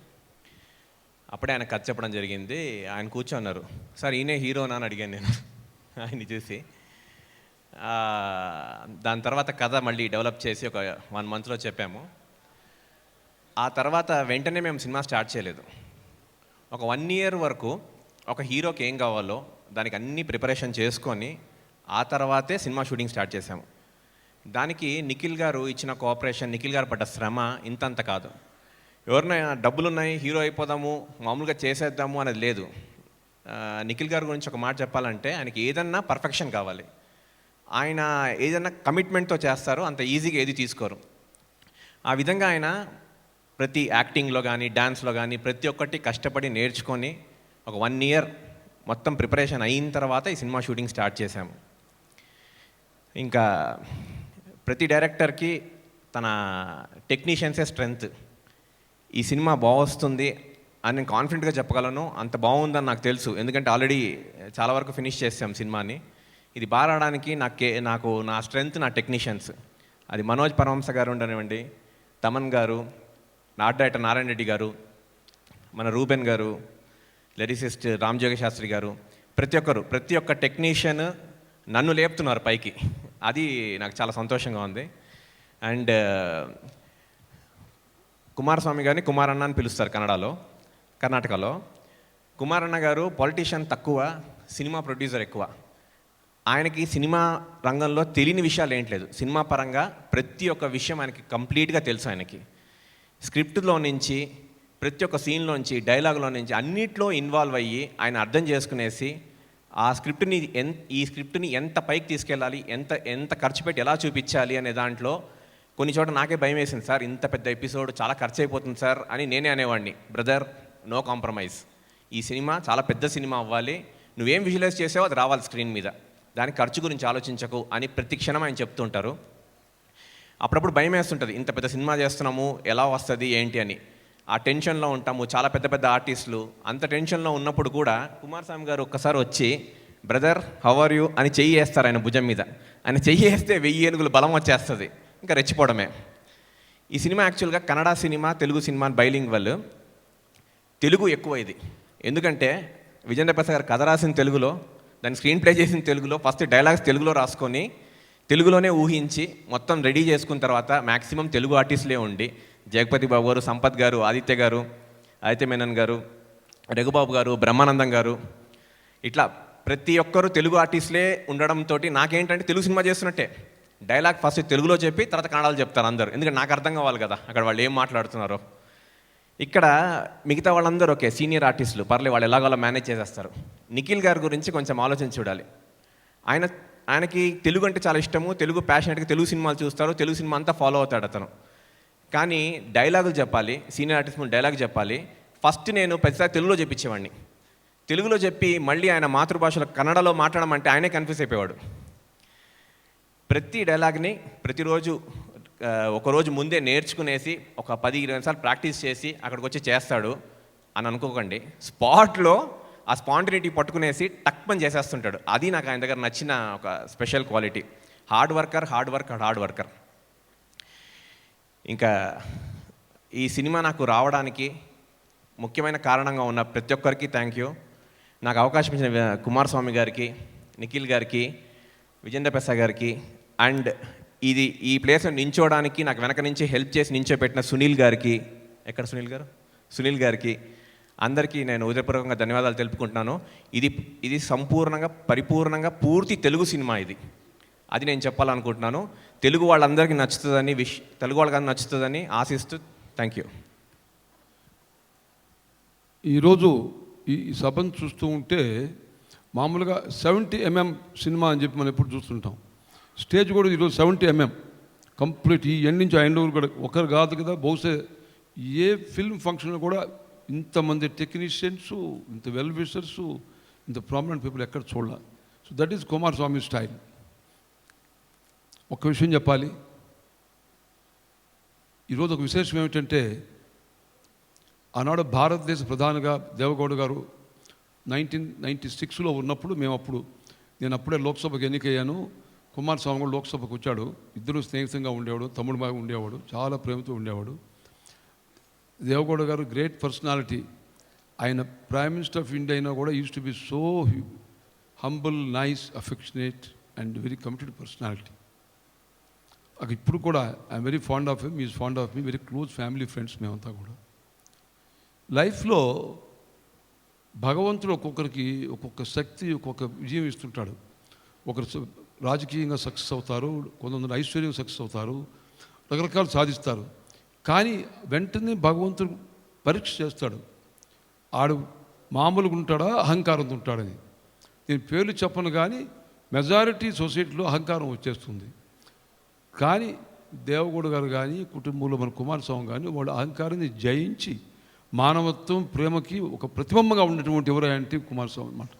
అప్పుడే ఆయన కథ చెప్పడం జరిగింది. ఆయన కూర్చోన్నారు. సార్ ఈయనే హీరోనా అని అడిగాను నేను ఆయన్ని చూసి. దాని తర్వాత కథ మళ్ళీ డెవలప్ చేసి ఒక 1 monthలో చెప్పాము. ఆ తర్వాత వెంటనే మేము సినిమా స్టార్ట్ చేయలేదు. ఒక 1 year వరకు ఒక హీరోకి ఏం కావాలో దానికి అన్ని ప్రిపరేషన్ చేసుకొని ఆ తర్వాతే సినిమా షూటింగ్ స్టార్ట్ చేశాము. దానికి నిఖిల్ గారు ఇచ్చిన కోఆపరేషన్, నిఖిల్ గారు పడ్డ శ్రమ ఇంతంత కాదు. ఎవరినైనా డబ్బులున్నాయి హీరో అయిపోదాము మామూలుగా చేసేద్దాము అనేది లేదు. నిఖిల్ గారి గురించి ఒక మాట చెప్పాలంటే ఆయనకి ఏదన్నా పర్ఫెక్షన్ కావాలి. ఆయన ఏదన్నా కమిట్మెంట్తో చేస్తారు, అంత ఈజీగా ఏది తీసుకోరు. ఆ విధంగా ఆయన ప్రతి యాక్టింగ్లో కానీ డ్యాన్స్లో కానీ ప్రతి ఒక్కటి కష్టపడి నేర్చుకొని ఒక 1 year మొత్తం ప్రిపరేషన్ అయిన తర్వాత ఈ సినిమా షూటింగ్ స్టార్ట్ చేశాము. ఇంకా ప్రతి డైరెక్టర్కి తన టెక్నీషియన్సే స్ట్రెంగ్త్. ఈ సినిమా బాగొస్తుంది అని నేను కాన్ఫిడెంట్గా చెప్పగలను. అంత బాగుందని నాకు తెలుసు, ఎందుకంటే ఆల్రెడీ చాలా వరకు ఫినిష్ చేసాం సినిమాని. ఇది బాగా రావడానికి నాకు నా స్ట్రెంగ్త్ నా టెక్నీషియన్స్. అది మనోజ్ పరమహంస గారు ఉండనివ్వండి, తమన్ గారు, ఆర్ట్ డైరెక్టర్ నారాయణ రెడ్డి గారు, మన రూబెన్ గారు, లిరిసిస్ట్ రామజోగ శాస్త్రి గారు, ప్రతి ఒక్క టెక్నీషియన్ నన్ను లేపుతున్నారు పైకి. అది నాకు చాలా సంతోషంగా ఉంది. అండ్ కుమారస్వామి గారిని కుమారన్న అని పిలుస్తారు కర్ణాటకలో. కుమారన్న గారు పొలిటీషియన్ తక్కువ, సినిమా ప్రొడ్యూసర్ ఎక్కువ. ఆయనకి సినిమా రంగంలో తెలియని విషయాలు ఏంట్లేదు. సినిమా పరంగా ప్రతి ఒక్క విషయం ఆయనకి కంప్లీట్గా తెలుసు. ఆయనకి స్క్రిప్ట్లో నుంచి ప్రతి ఒక్క సీన్లోంచి డైలాగ్లో నుంచి అన్నిట్లో ఇన్వాల్వ్ అయ్యి ఆయన అర్థం చేసుకునేసి ఆ ఈ స్క్రిప్ట్ని ఎంత పైకి తీసుకెళ్ళాలి, ఎంత ఖర్చు పెట్టి ఎలా చూపించాలి అనే దాంట్లో కొన్ని చోట నాకే భయం వేసింది. సార్ ఇంత పెద్ద ఎపిసోడ్ చాలా ఖర్చు అయిపోతుంది సార్ అని నేనే అనేవాడిని. Brother, no compromise. ఈ సినిమా చాలా పెద్ద సినిమా అవ్వాలి, నువ్వేం విజువలైజ్ చేసావో అది రావాలి స్క్రీన్ మీద, దాని ఖర్చు గురించి ఆలోచించకు అని ప్రతి క్షణం ఆయన చెప్తుంటారు. అప్పుడప్పుడు భయం వేస్తుంటుంది, ఇంత పెద్ద సినిమా చేస్తున్నాము ఎలా వస్తుంది ఏంటి అని. ఆ టెన్షన్లో ఉంటాము. చాలా పెద్ద పెద్ద ఆర్టిస్టులు అంత టెన్షన్లో ఉన్నప్పుడు కూడా కుమారస్వామి గారు ఒక్కసారి వచ్చి బ్రదర్ హౌ ఆర్ యూ అని చెయ్యి వేస్తారు ఆయన భుజం మీద. ఆయన చెయ్యి వేస్తే 1000 ఏనుగులు బలం వచ్చేస్తుంది, ఇంకా రెచ్చిపోవడమే. ఈ సినిమా యాక్చువల్గా Kannada cinema, Telugu cinema bilingual. Telugu ఎక్కువ ఇది, ఎందుకంటే విజేంద్ర ప్రసాద్ గారు కథ రాసిన తెలుగులో, దాన్ని స్క్రీన్ ప్లే చేసిన తెలుగులో, ఫస్ట్ డైలాగ్స్ తెలుగులో రాసుకొని తెలుగులోనే ఊహించి మొత్తం రెడీ చేసుకున్న తర్వాత మ్యాక్సిమం తెలుగు ఆర్టిస్టులే ఉండి జగపతి బాబు గారు, సంపత్ గారు, ఆదిత్య గారు, ఆదిత్య మేనన్ గారు, రఘుబాబు గారు, బ్రహ్మానందం గారు, ఇట్లా ప్రతి ఒక్కరు తెలుగు ఆర్టిస్టులే ఉండడంతో నాకేంటంటే తెలుగు సినిమా చేస్తున్నట్టే. డైలాగ్ ఫస్ట్ తెలుగులో చెప్పి తర్వాత కన్నడలో చెప్తారు అందరూ, ఎందుకంటే నాకు అర్థం కావాలి కదా అక్కడ వాళ్ళు ఏం మాట్లాడుతున్నారో. ఇక్కడ మిగతా వాళ్ళందరూ ఓకే సీనియర్ ఆర్టిస్టులు పర్లేదు, వాళ్ళు ఎలాగోలా మేనేజ్ చేసేస్తారు. నిఖిల్ గారి గురించి కొంచెం ఆలోచించి చూడాలి. ఆయనకి తెలుగు అంటే చాలా ఇష్టము, తెలుగు ప్యాషనెట్గా తెలుగు సినిమాలు చూస్తారు, తెలుగు సినిమా అంతా ఫాలో అవుతాడు అతను. కానీ డైలాగులు చెప్పాలి, సీనియర్ ఆర్టిస్ట్ డైలాగ్ చెప్పాలి. ఫస్ట్ నేను ప్రతిసారి తెలుగులో చెప్పించేవాడిని. తెలుగులో చెప్పి మళ్ళీ ఆయన మాతృభాషలో కన్నడలో మాట్లాడమంటే ఆయనే కన్ఫ్యూజ్ అయిపోయాడు. ప్రతి డైలాగ్ని ప్రతిరోజు ఒకరోజు ముందే నేర్చుకునేసి ఒక 10-20 సార్లు ప్రాక్టీస్ చేసి అక్కడికి వచ్చి చేస్తాడు అని అనుకోకండి. స్పాట్లో ఆ స్పాంటినిటీ పట్టుకునేసి టక్మని చేసేస్తుంటాడు. అది నాకు ఆయన దగ్గర నచ్చిన ఒక స్పెషల్ క్వాలిటీ. Hard worker. ఇంకా ఈ సినిమా నాకు రావడానికి ముఖ్యమైన కారణంగా ఉన్న ప్రతి ఒక్కరికి థ్యాంక్ యూ. నాకు అవకాశం ఇచ్చిన కుమారస్వామి గారికి, నిఖిల్ గారికి, విజేంద్ర ప్రసాద్ గారికి, అండ్ ఈ ప్లేస్లో నించోడానికి నాకు వెనక నుంచి హెల్ప్ చేసి నించోబెట్టిన సునీల్ గారికి, ఎక్కడ సునీల్ గారు, సునీల్ గారికి, అందరికీ నేను హృదయపూర్వకంగా ధన్యవాదాలు తెలుపుకుంటున్నాను. ఇది సంపూర్ణంగా పరిపూర్ణంగా పూర్తి తెలుగు సినిమా. అది నేను చెప్పాలనుకుంటున్నాను. తెలుగు వాళ్ళందరికీ నచ్చుతుందని తెలుగు వాళ్ళకి నచ్చుతుందని ఆశిస్తూ థ్యాంక్ యూ. ఈరోజు ఈ సభను చూస్తూ ఉంటే మామూలుగా 70 mm సినిమా అని చెప్పి మనం ఎప్పుడు చూస్తుంటాం. స్టేజ్ కూడా ఈరోజు 70 mm కంప్లీట్. ఈ ఎండ్ నుంచి ఆ ఎండ్ కూడా ఒకరు కాదు కదా, బహుశా ఏ ఫిల్మ్ ఫంక్షన్లో కూడా ఇంతమంది టెక్నీషియన్స్, ఇంత వెల్ విషర్స్, ఇంత ప్రామినెంట్ పీపుల్ ఎక్కడ చూడాల. So that is Kumaraswamy style. ఒక విషయం చెప్పాలి, ఈరోజు ఒక విశేషం ఏమిటంటే ఆనాడు భారతదేశ ప్రధానిగా దేవగౌడ గారు 1996లో ఉన్నప్పుడు నేను అప్పుడే లోక్సభకు ఎన్నికయ్యాను. కుమారస్వామి కూడా లోక్సభకు వచ్చాడు. ఇద్దరు స్నేహితంగా ఉండేవాడు, తమ్ముడు బాగా ఉండేవాడు, చాలా ప్రేమతో ఉండేవాడు. దేవగౌడ గారు గ్రేట్ పర్సనాలిటీ. ఆయన ప్రైమ్ మినిస్టర్ ఆఫ్ ఇండియా అయినా కూడా use to be so humble, nice, affectionate and very committed personality. ఇప్పుడు కూడా I'm very fond of him, is fond of me, very close family friends మేమంతా కూడా. లైఫ్లో భగవంతుడు ఒక్కొక్కరికి ఒక్కొక్క శక్తి, ఒక్కొక్క విజయం ఇస్తుంటాడు. ఒకరు రాజకీయంగా సక్సెస్ అవుతారు, కొంతమంది ఐశ్వర్యంగా సక్సెస్ అవుతారు, రకరకాలు సాధిస్తారు. కానీ వెంటనే భగవంతుడు పరీక్ష చేస్తాడు, ఆడు మామూలుగా ఉంటాడా అహంకారంతో ఉంటాడని. నేను పేర్లు చెప్పను కానీ మెజారిటీ సొసైటీలో అహంకారం వచ్చేస్తుంది. కానీ దేవగౌడ గారు కానీ కుటుంబంలో మన కుమారస్వామి కానీ వాళ్ళ అహంకారాన్ని జయించి మానవత్వం, ప్రేమకి ఒక ప్రతిబింబంగా ఉన్నటువంటి ఎవరంటే కుమారస్వామి అన్నమాట.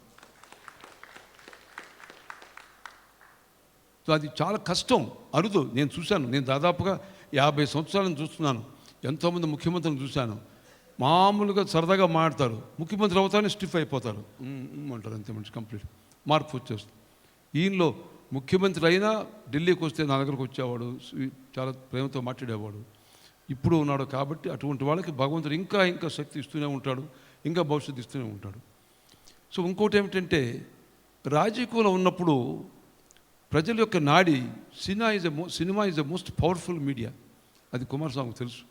సో అది చాలా కష్టం, అరుదు. నేను చూశాను, నేను దాదాపుగా 50 సంవత్సరాలను చూస్తున్నాను. ఎంతోమంది ముఖ్యమంత్రులను చూశాను. మామూలుగా సరదాగా మాట్లాడతారు, ముఖ్యమంత్రి అవుతానే స్టిఫ్ అయిపోతారు అంటారు, అంతే మనిషి కంప్లీట్ మార్పు వచ్చేస్తుంది. ఈయనలో ముఖ్యమంత్రి అయినా ఢిల్లీకి వస్తే నా దగ్గరకు వచ్చేవాడు, చాలా ప్రేమతో మాట్లాడేవాడు. ఇప్పుడు ఉన్నాడు. కాబట్టి అటువంటి వాళ్ళకి భగవంతుడు ఇంకా ఇంకా శక్తి ఇస్తూనే ఉంటాడు, ఇంకా భవిష్యత్తు ఇస్తూనే ఉంటాడు. సో ఇంకోటి ఏమిటంటే రాజకీయంలో ఉన్నప్పుడు ప్రజల యొక్క నాడి cinema is the most powerful media. అది కుమారస్వామికి తెలుసు.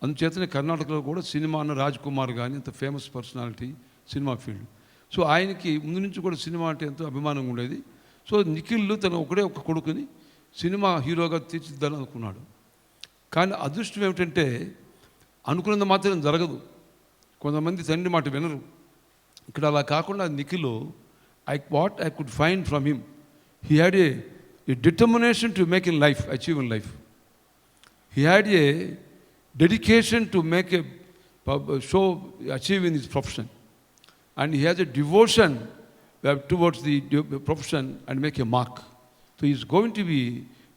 అందుచేతనే కర్ణాటకలో కూడా సినిమా అన్న రాజ్ కుమార్ కానీ అంత famous personality cinema field. So ఆయనకి ముందు నుంచి కూడా సినిమా అంటే ఎంతో అభిమానంగా ఉండేది. సో నిఖిల్ తన ఒక కొడుకుని సినిమా హీరోగా తీర్చిదిద్దాలని అనుకున్నాడు. కానీ అదృష్టం ఏమిటంటే అనుకున్నది మాత్రం జరగదు. కొంతమంది తండ్రి మాట వినరు. ఇక్కడ అలా కాకుండా Nikhil what I could find from him, he had a determination to make in life, achieve in life. He had a dedication to make a show, achieve in his profession, and he has a devotion towards the profession and make a mark. So he is going to be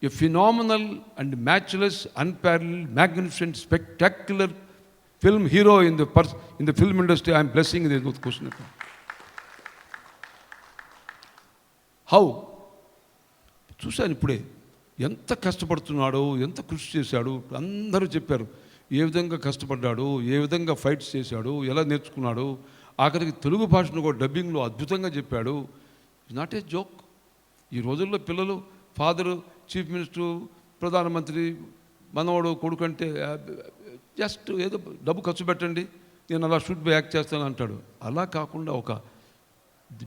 a phenomenal and matchless, unparalleled, magnificent, spectacular film hero in the film industry. I am blessing. There is no question about it. How? చూశాను ఇప్పుడే ఎంత కష్టపడుతున్నాడో, ఎంత కృషి చేశాడు. అందరూ చెప్పారు ఏ విధంగా కష్టపడ్డాడు, ఏ విధంగా ఫైట్స్ చేశాడు, ఎలా నేర్చుకున్నాడు. ఆఖరికి తెలుగు భాషను కూడా డబ్బింగ్లో అద్భుతంగా చెప్పాడు. It's not a joke. ఈ రోజుల్లో పిల్లలు ఫాదరు చీఫ్ మినిస్టరు, ప్రధానమంత్రి, మనవాడు కొడుకు అంటే జస్ట్ ఏదో డబ్బు ఖర్చు పెట్టండి, నేను అలా షూట్ బై యాక్ట్ చేస్తాను అంటాడు. అలా కాకుండా ఒక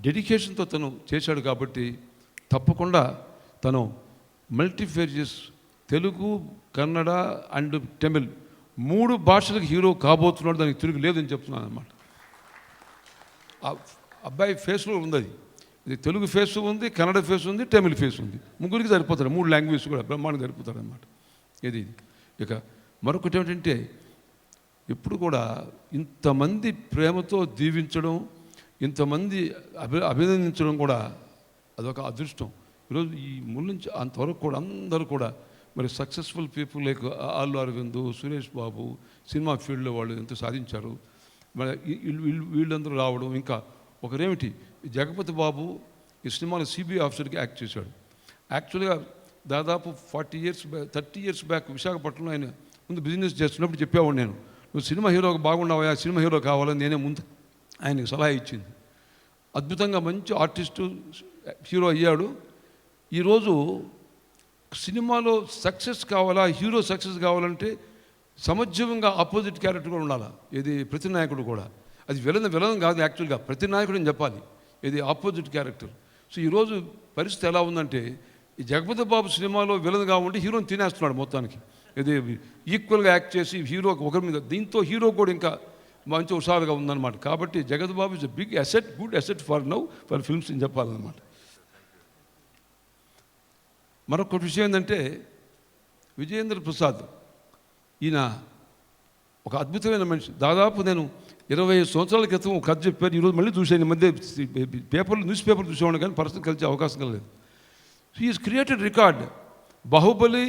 డెడికేషన్తో తను చేశాడు. కాబట్టి తప్పకుండా తను మల్టీఫేరియస్ తెలుగు, కన్నడ అండ్ తమిళ్ 3 భాషలకు హీరో కాబోతున్నాడు. దానికి తిరిగి లేదని చెప్తున్నాను అన్నమాట. అబ్బాయి ఫేస్లో ఉంది, ఇది తెలుగు ఫేస్ ఉంది, కన్నడ ఫేస్ ఉంది, తమిళ్ ఫేస్ ఉంది. ముగ్గురికి సరిపోతాడు. 3 లాంగ్వేజ్ కూడా బ్రహ్మాండంగా సరిపోతాడు అన్నమాట. ఇది ఇక మరొకటి ఏమిటంటే ఎప్పుడు కూడా ఇంతమంది ప్రేమతో దీవించడం, ఇంతమంది అభినందించడం కూడా అదొక అదృష్టం. ఈరోజు ఈ ముందు నుంచి అంతవరకు కూడా అందరూ కూడా మరి successful people like Allu Aravind, Suresh Babu, cinema ఫీల్డ్లో వాళ్ళు ఎంతో సాధించారు. మరి వీళ్ళందరూ రావడం, ఇంకా ఒకరేమిటి జగపతి బాబు ఈ సినిమాలో సిబిఐ ఆఫీసర్కి యాక్ట్ చేశాడు. యాక్చువల్గా దాదాపు 30 years బ్యాక్ విశాఖపట్నంలో ఆయన ముందు బిజినెస్ చేస్తున్నప్పుడు చెప్పేవాడు, నేను నువ్వు సినిమా హీరోకి బాగున్నావా, సినిమా హీరో కావాలని నేనే ముందు ఆయనకు సలహా ఇచ్చింది. అద్భుతంగా మంచి ఆర్టిస్టు హీరో అయ్యాడు. ఈరోజు సినిమాలో సక్సెస్ కావాలా, హీరో సక్సెస్ కావాలంటే సమజ్యంగా ఆపోజిట్ క్యారెక్టర్ కూడా ఉండాలి. ఇది ప్రతి నాయకుడు కూడా, అది విలన్ కాదు, యాక్చువల్గా ప్రతి నాయకుడు అని చెప్పాలి, ఇది ఆపోజిట్ క్యారెక్టర్. సో ఈరోజు పరిస్థితి ఎలా ఉందంటే, ఈ జగపతి బాబు సినిమాలో విలన్గా ఉండి హీరోని తినేస్తున్నాడు మొత్తానికి. ఇది ఈక్వల్గా యాక్ట్ చేసి హీరో ఒకరి మీద, దీంతో హీరో కూడా ఇంకా మంచి హుషారుగా ఉందన్నమాట. కాబట్టి Jagapathi Babu is a big asset, good asset for now for films అని చెప్పాలన్నమాట. మరొక విషయం ఏంటంటే, విజయేంద్ర ప్రసాద్ ఈయన ఒక అద్భుతమైన మనిషి. దాదాపు నేను 20 సంవత్సరాల క్రితం ఒక కథ చెప్పాను, ఈరోజు మళ్ళీ చూశాను. ఈ మధ్య న్యూస్ పేపర్లు చూసేవాడు కానీ పర్సనల్ కలిసే అవకాశం కలలేదు. He's created record, Baahubali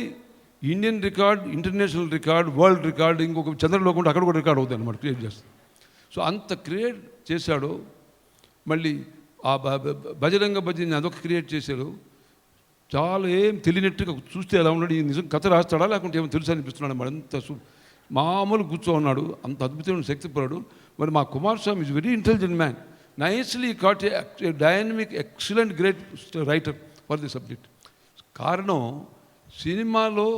Indian record, international record, world record, ఇంకొక చంద్రలోకుండా అక్కడ కూడా రికార్డ్ అవుతుంది అనమాట, క్రియేట్ చేస్తాను. సో అంత క్రియేట్ చేశాడు. మళ్ళీ ఆ బజరంగ భజని అదొక క్రియేట్ చేశారు. చాలా ఏం తెలియనట్టుగా చూస్తే ఎలా ఉన్నాడు, ఈ నిజం కథ రాస్తాడా లేకుంటే ఏమో తెలుసు అనిపిస్తున్నాడు అన్నమాట. అంత మామూలు కూర్చో ఉన్నాడు, అంత అద్భుతమైన శక్తిపరుడు. మరి మా Kumaraswamy is very intelligent man, nicely caught a dynamic excellent great writer for the subject. కారణం, సినిమాలో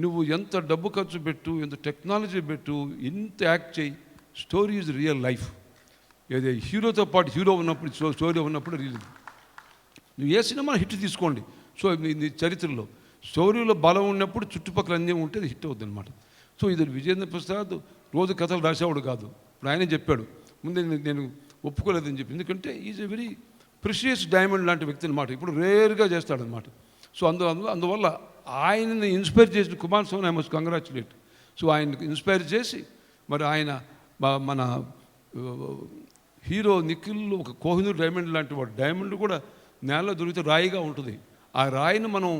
నువ్వు ఎంత డబ్బు ఖర్చు పెట్టు, ఎంత టెక్నాలజీ పెట్టు, ఎంత యాక్ట్ చేయి, స్టోరీ ఈజ్ రియల్ లైఫ్. ఏదో హీరోతో పాటు హీరో ఉన్నప్పుడు, స్టోరీ ఉన్నప్పుడు రియల్. నువ్వు ఏ సినిమా హిట్ తీసుకోండి, సో నీ చరిత్రలో స్టోరీలో బలం ఉన్నప్పుడు చుట్టుపక్కల అన్నీ ఉంటే అది హిట్ అవుతుంది అనమాట. సో ఇది విజయేంద్ర ప్రసాద్ రోజు కథలు రాసేవాడు కాదు. ఇప్పుడు ఆయనే చెప్పాడు, ముందే నేను ఒప్పుకోలేదని చెప్పి, ఎందుకంటే is a very precious diamond లాంటి వ్యక్తి అనమాట. ఇప్పుడు రేర్గా చేస్తాడనమాట. సో అందువల్ల ఆయనని ఇన్స్పైర్ చేసిన Kumaraswamy I must congratulate. So ఆయనకు ఇన్స్పైర్ చేసి మరి ఆయన మన హీరో నిఖిల్ ఒక కోహినూర్ డైమండ్ లాంటి వాడు. డైమండ్ కూడా నేలలో దొరికితే రాయిగా ఉంటుంది. ఆ రాయిని మనం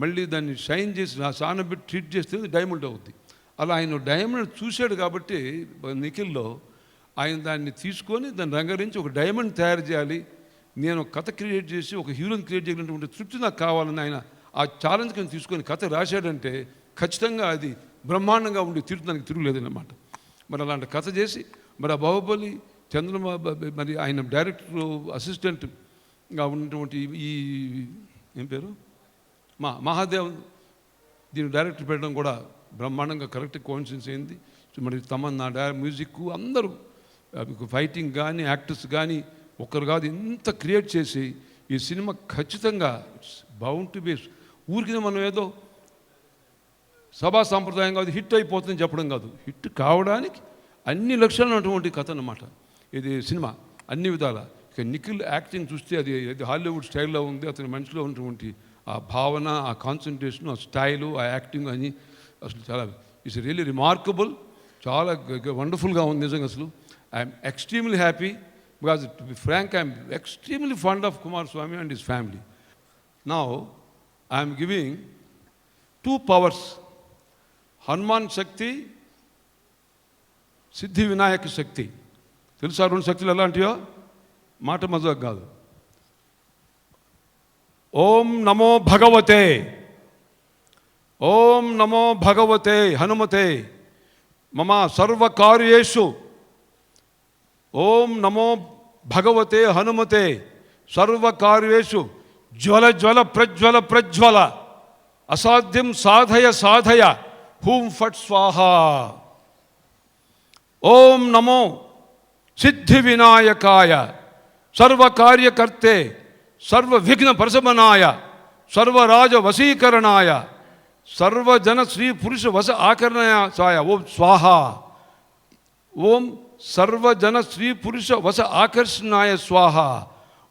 మళ్ళీ దాన్ని షైన్ చేసి సానబెట్టి ట్రీట్ చేస్తే డైమండ్ అవుతుంది. అలా ఆయన డైమండ్ చూశాడు కాబట్టి నిఖిల్లో ఆయన దాన్ని తీసుకొని దాన్ని రంగరించి ఒక డైమండ్ తయారు చేయాలి, నేను కథ క్రియేట్ చేసి ఒక హీరోని క్రియేట్ చేయగలిగినటువంటి తృప్తి నాకు కావాలని ఆయన ఆ ఛాలెంజ్కి తీసుకొని కథ రాశాడంటే ఖచ్చితంగా అది బ్రహ్మాండంగా ఉండి దానికి తిరుగులేదన్నమాట. మరి అలాంటి కథ చేసి మరి ఆ బాహుబలి మరి ఆయన డైరెక్టర్ అసిస్టెంట్గా ఉన్నటువంటి ఈ ఏం పేరు మహాదేవ్ దీని డైరెక్టర్ పెట్టడం కూడా బ్రహ్మాండంగా కరెక్ట్ కోయిన్సిడెన్స్ అయింది. మరి తమన్నా మ్యూజిక్ అందరూ ఫైటింగ్ కానీ యాక్టర్స్ కానీ ఒక్కరు కాదు ఇంత క్రియేట్ చేసి ఈ సినిమా ఖచ్చితంగా బౌండ్ టు బి ఊరికి మనం ఏదో సభా సాంప్రదాయం కాదు హిట్ అయిపోతుందని చెప్పడం కాదు, హిట్ కావడానికి అన్ని లక్షణాలు ఉన్నటువంటి కథ అన్నమాట ఇది సినిమా అన్ని విధాల. ఇక నిఖిల్ యాక్టింగ్ చూస్తే అది హాలీవుడ్ స్టైల్లో ఉంది. అతని మనిషిలో ఉన్నటువంటి ఆ భావన, ఆ కాన్సన్ట్రేషన్, ఆ స్టైలు, ఆ యాక్టింగ్ అని అసలు చాలా ఇట్స్ రియల్లీ రిమార్కబుల్, చాలా వండర్ఫుల్గా ఉంది నిజంగా. అసలు I'm extremely happy because to be frank I'm extremely fond of Kumaraswamy and his family. Now I'm giving 2 powers, Hanuman శక్తి, సిద్ధి వినాయక శక్తి. తెలుసా 2 శక్తులు ఎలాంటివో? మాట మజాక్ కాదు. ఓం నమో భగవతే, ఓం నమో భగవతే హనుమతే మమ సర్వకార్యేషు, ఓం నమో భగవతే హనుమతే సర్వకార్యేషు జ్వల జ్వల ప్రజ్వల ప్రజ్వల అసాధ్యం సాధయ సాధయ హూం ఫట్ స్వాహ. ఓం నమో సిద్ధి వినాయకాయ సర్వకార్యకర్తే సర్వ విఘ్న ప్రశమనాయ సర్వరాజ వశీకరణాయ సర్వజన శ్రీ పురుష వశ ఆకరణాయ ఓం స్వాహ. ఓం సర్వజన శ్రీ పురుష వశ ఆకర్షణాయ స్వాహ.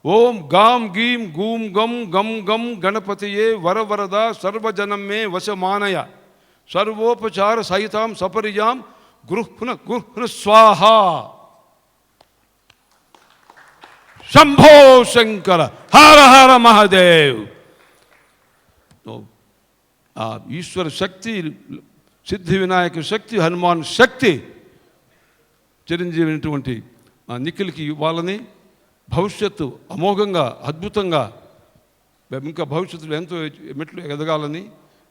ఓం గాం గీం గూం గం గం గం గణపతియే వరవరద సర్వజనం మే వశమానయ సర్వోపచార సహితాం సపర్యాం గృహ్ణ గృహ్ణ స్వాహ. శంభో శంకర హర హర మహాదేవ్. ఆ ఈశ్వర శక్తి, సిద్ధి వినాయక శక్తి, హనుమాన్ శక్తి చిరంజీవి అయినటువంటి నిఖిల్కి ఇవ్వాలని, భవిష్యత్తు అమోఘంగా అద్భుతంగా ఇంకా భవిష్యత్తులో ఎంతో మెట్లు ఎదగాలని,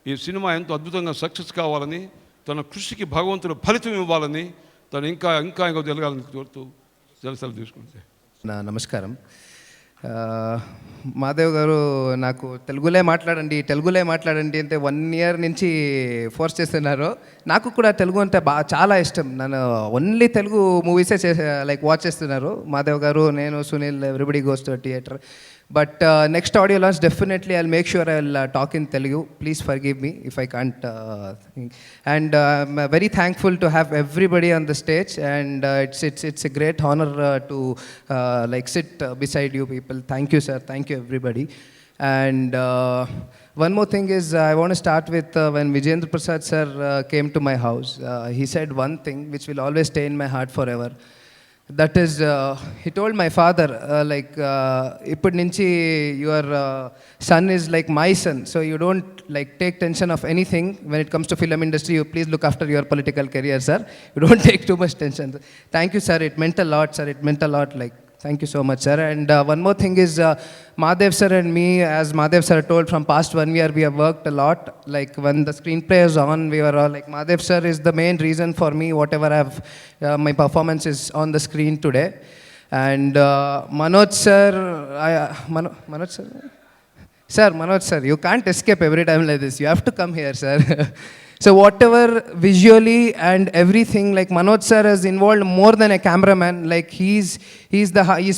ఈ సినిమా ఎంతో అద్భుతంగా సక్సెస్ కావాలని, తన కృషికి భగవంతుడు ఫలితం ఇవ్వాలని, తను ఇంకా ఇంకా ఇంకా ఎదగాలని కోరుతూ జలసాలు తీసుకుంటే. నమస్కారం. మాధవ్ గారు నాకు తెలుగులో మాట్లాడండి అంటే 1 year నుంచి ఫోర్స్ చేస్తున్నారు. నాకు కూడా తెలుగు అంటే చాలా ఇష్టం. నన్ను ఓన్లీ తెలుగు మూవీసే వాచ్ చేస్తున్నారు. మాధవ్ గారు, నేను, Sunil, everybody goes to theatre. But next audio launch, definitely I'll make sure I'll talk in Telugu. Please forgive me if I can't. And I'm very thankful to have everybody on the stage. And it's a great honor to sit beside you people. Thank you, sir. Thank you, everybody. And one more thing is, I want to start with when Vijayendra Prasad sir came to my house. He said one thing which will always stay in my heart forever. That is, he told my father, ippudi nunchi your son is like my son, so you don't take tension of anything when it comes to film industry. You please look after your political career, sir. You don't take too much tension. Thank you, sir. It meant a lot, sir. It meant a lot. Thank you so much, sir. And one more thing is, Madhav sir and me, as Madhav sir told, from past 1 year we have worked a lot. When the screenplay is on, we were all Madhav sir is the main reason for me, whatever my performance is on the screen today. And Manoj sir, Manoj sir, you can't escape every time like this. You have to come here, sir. So whatever visually and everything, Manoj sir is involved more than a cameraman. He's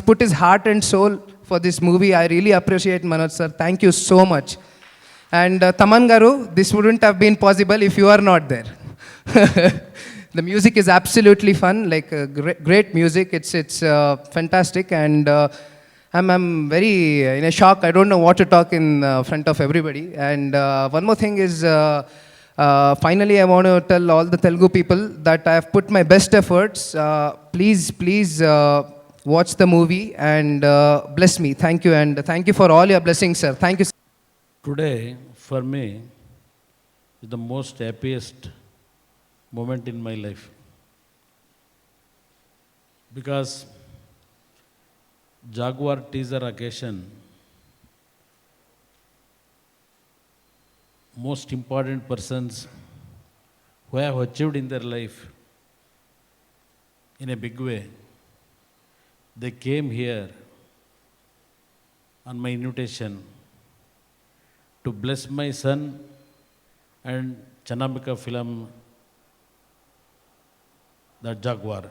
put his heart and soul for this movie. I really appreciate Manoj sir. Thank you so much. And Taman garu, this wouldn't have been possible if you are not there. The music is absolutely fun, great music. It's fantastic. And I'm very in a shock. I don't know what to talk in front of everybody. And one more thing is, finally, I want to tell all the Telugu people that I have put my best efforts. Please watch the movie and bless me. Thank you, and thank you for all your blessings, sir. Thank you. Today, for me, is the most happiest moment in my life. Because Jaguar teaser occasion, most important persons who have achieved in their life in a big way, they came here on my invitation to bless my son and Channambika film, the Jaguar.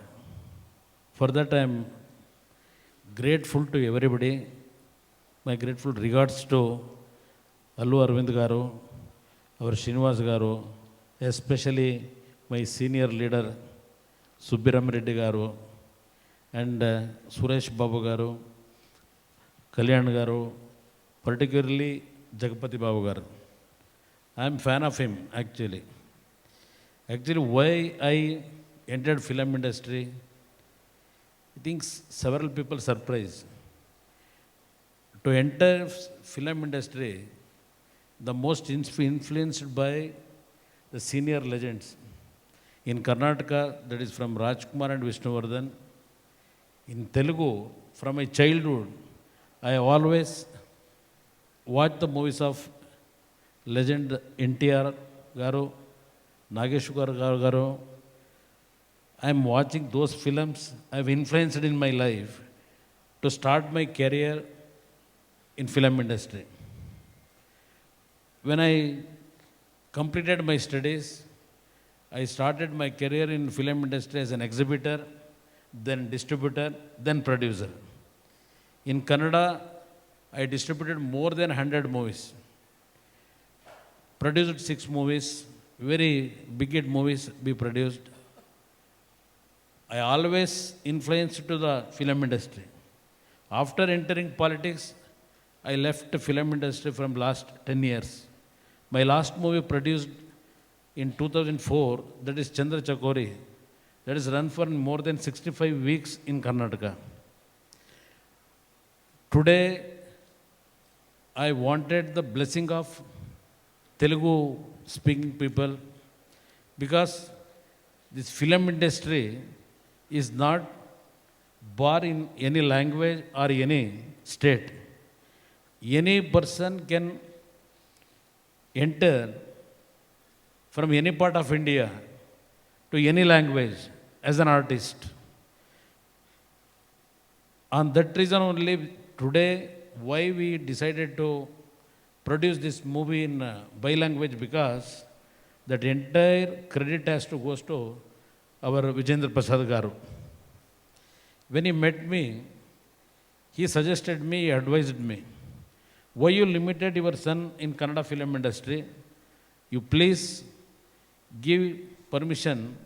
For that I am grateful to everybody. My grateful regards to Allu Arvind garu, our Srinivas garu, especially my senior leader Subbiram Reddy garu, and Suresh Babu garu, Kalyan garu, particularly Jagapati Babu garu. I am fan of him actually. Why I entered film industry, I think several people surprised. To enter film industry, the most influenced by the senior legends. In Karnataka, that is from Rajkumar and Vishnuvardhan. In Telugu, from my childhood, I always watched the movies of legend NTR garu, Nageshwar garu. I am watching those films. I have influenced in my life to start my career in film industry. When I completed my studies, I started my career in film industry as an exhibitor, then distributor, then producer. In Kannada, I distributed more than 100 movies, produced 6 movies, very big hit movies we produced. I always influenced to the film industry. After entering politics, I left the film industry from last 10 years. My last movie produced in 2004, that is Chandra Chakori, that is run for more than 65 weeks in Karnataka. Today, I wanted the blessing of Telugu speaking people, because this film industry is not bar in any language or any state. Any person can enter from any part of India to any language as an artist. On that reason only today why we decided to produce this movie in bilanguage, because that entire credit has to goes to our Vijayendra Prasad Garu. When he met me, he suggested me, he advised me, why you limited your son in Kannada film industry? You please give permission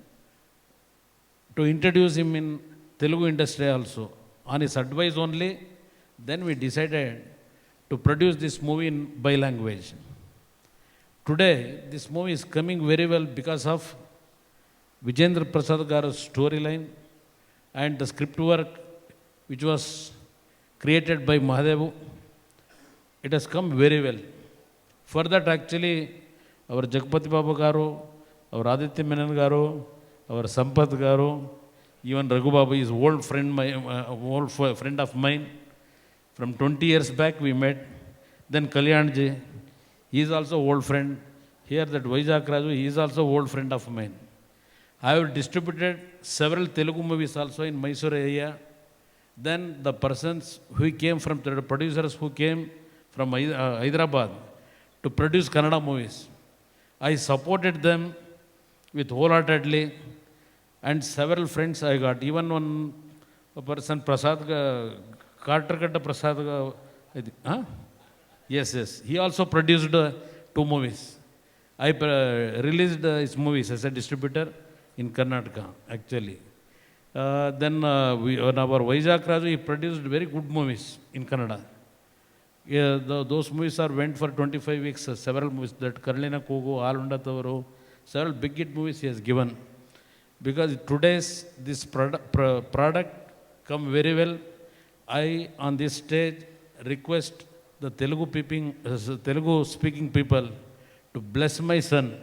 to introduce him in Telugu industry also. On his advice only, then we decided to produce this movie in bilanguage. Today, this movie is coming very well because of Vijayendra Prasad Garu's storyline and the script work which was created by Mahadevu. It has come very well. For that, actually, our Jagpati Babu Garu, our Aditya Menon Garu, our Sampath Garu, even Raghu Babu is old friend of mine. From 20 years back we met. Then Kalyanji, he is also old friend. Here that Vaisak Raju, he is also old friend of mine. I have distributed several Telugu movies also in Mysore area. Then the persons who came from, the producers who came from Hyderabad to produce Kannada movies, I supported them with wholeheartedly, and several friends I got. Even one person, Prasad, Kartarkata Prasad, yes, he also produced 2 movies. I released his movies as a distributor in Karnataka, actually. Then our Vaisak Raju, he produced very good movies in Kannada. Those movies went for 25 weeks, several movies, that Karlina Kogu, Alunda Tavaru, several big hit movies he has given. Because today's this product come very well. I, on this stage, request the Telugu speaking people to bless my son.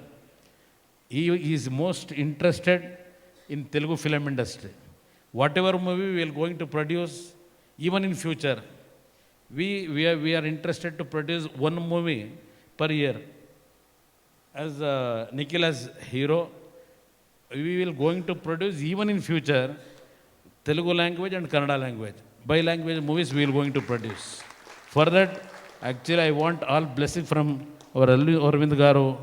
He is most interested in Telugu film industry. Whatever movie we are going to produce, even in future, we are interested to produce 1 movie per year. As Nikhil as hero, we will going to produce even in future Telugu language and Kannada language. Bilanguage movies we will going to produce. For that, actually I want all blessing from our Allu Arvind Garu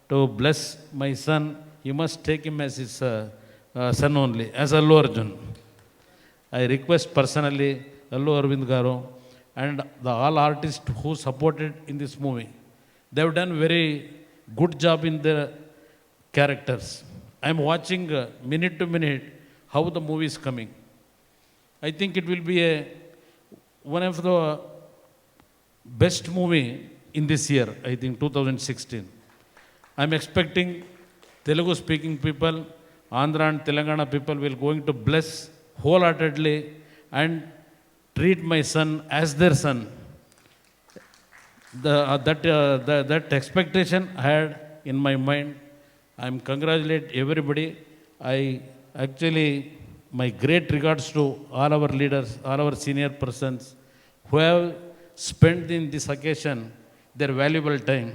to bless my son. He must take him as his son only, as Allu Arjun. I request personally Allu Arvind Garu and all artists who supported in this movie. They have done very good job in their characters. I am watching minute to minute how the movie is coming. I think it will be one of the best movie in this year, I think 2016. I am expecting Telugu speaking people, Andhra and Telangana people will going to bless wholeheartedly and treat my son as their son. That expectation I had in my mind. I am congratulate everybody. I actually, my great regards to all our leaders, all our senior persons who have spent in this occasion their valuable time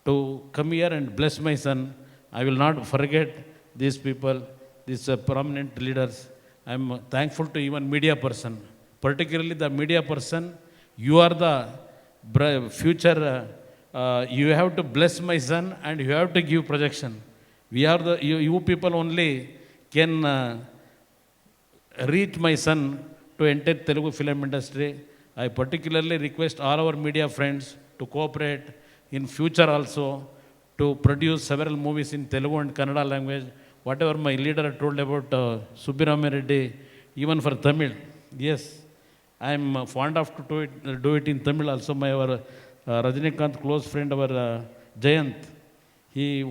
to come here and bless my son. I will not forget these people, these prominent leaders. I am thankful to even media person, particularly the media person. You are the future. You have to bless my son and you have to give projection. We are you people only can reach my son to enter Telugu film industry. I particularly request all our media friends to cooperate in future also to produce several movies in Telugu and Kannada language. Whatever my leader told about Subbirama Reddy, even for Tamil. Yes, I am fond of to do it in Tamil also. Our Rajinikanth close friend, our Jayant,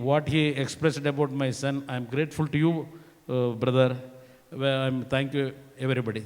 what he expressed about my son, I am grateful to you, brother. Thank you, everybody.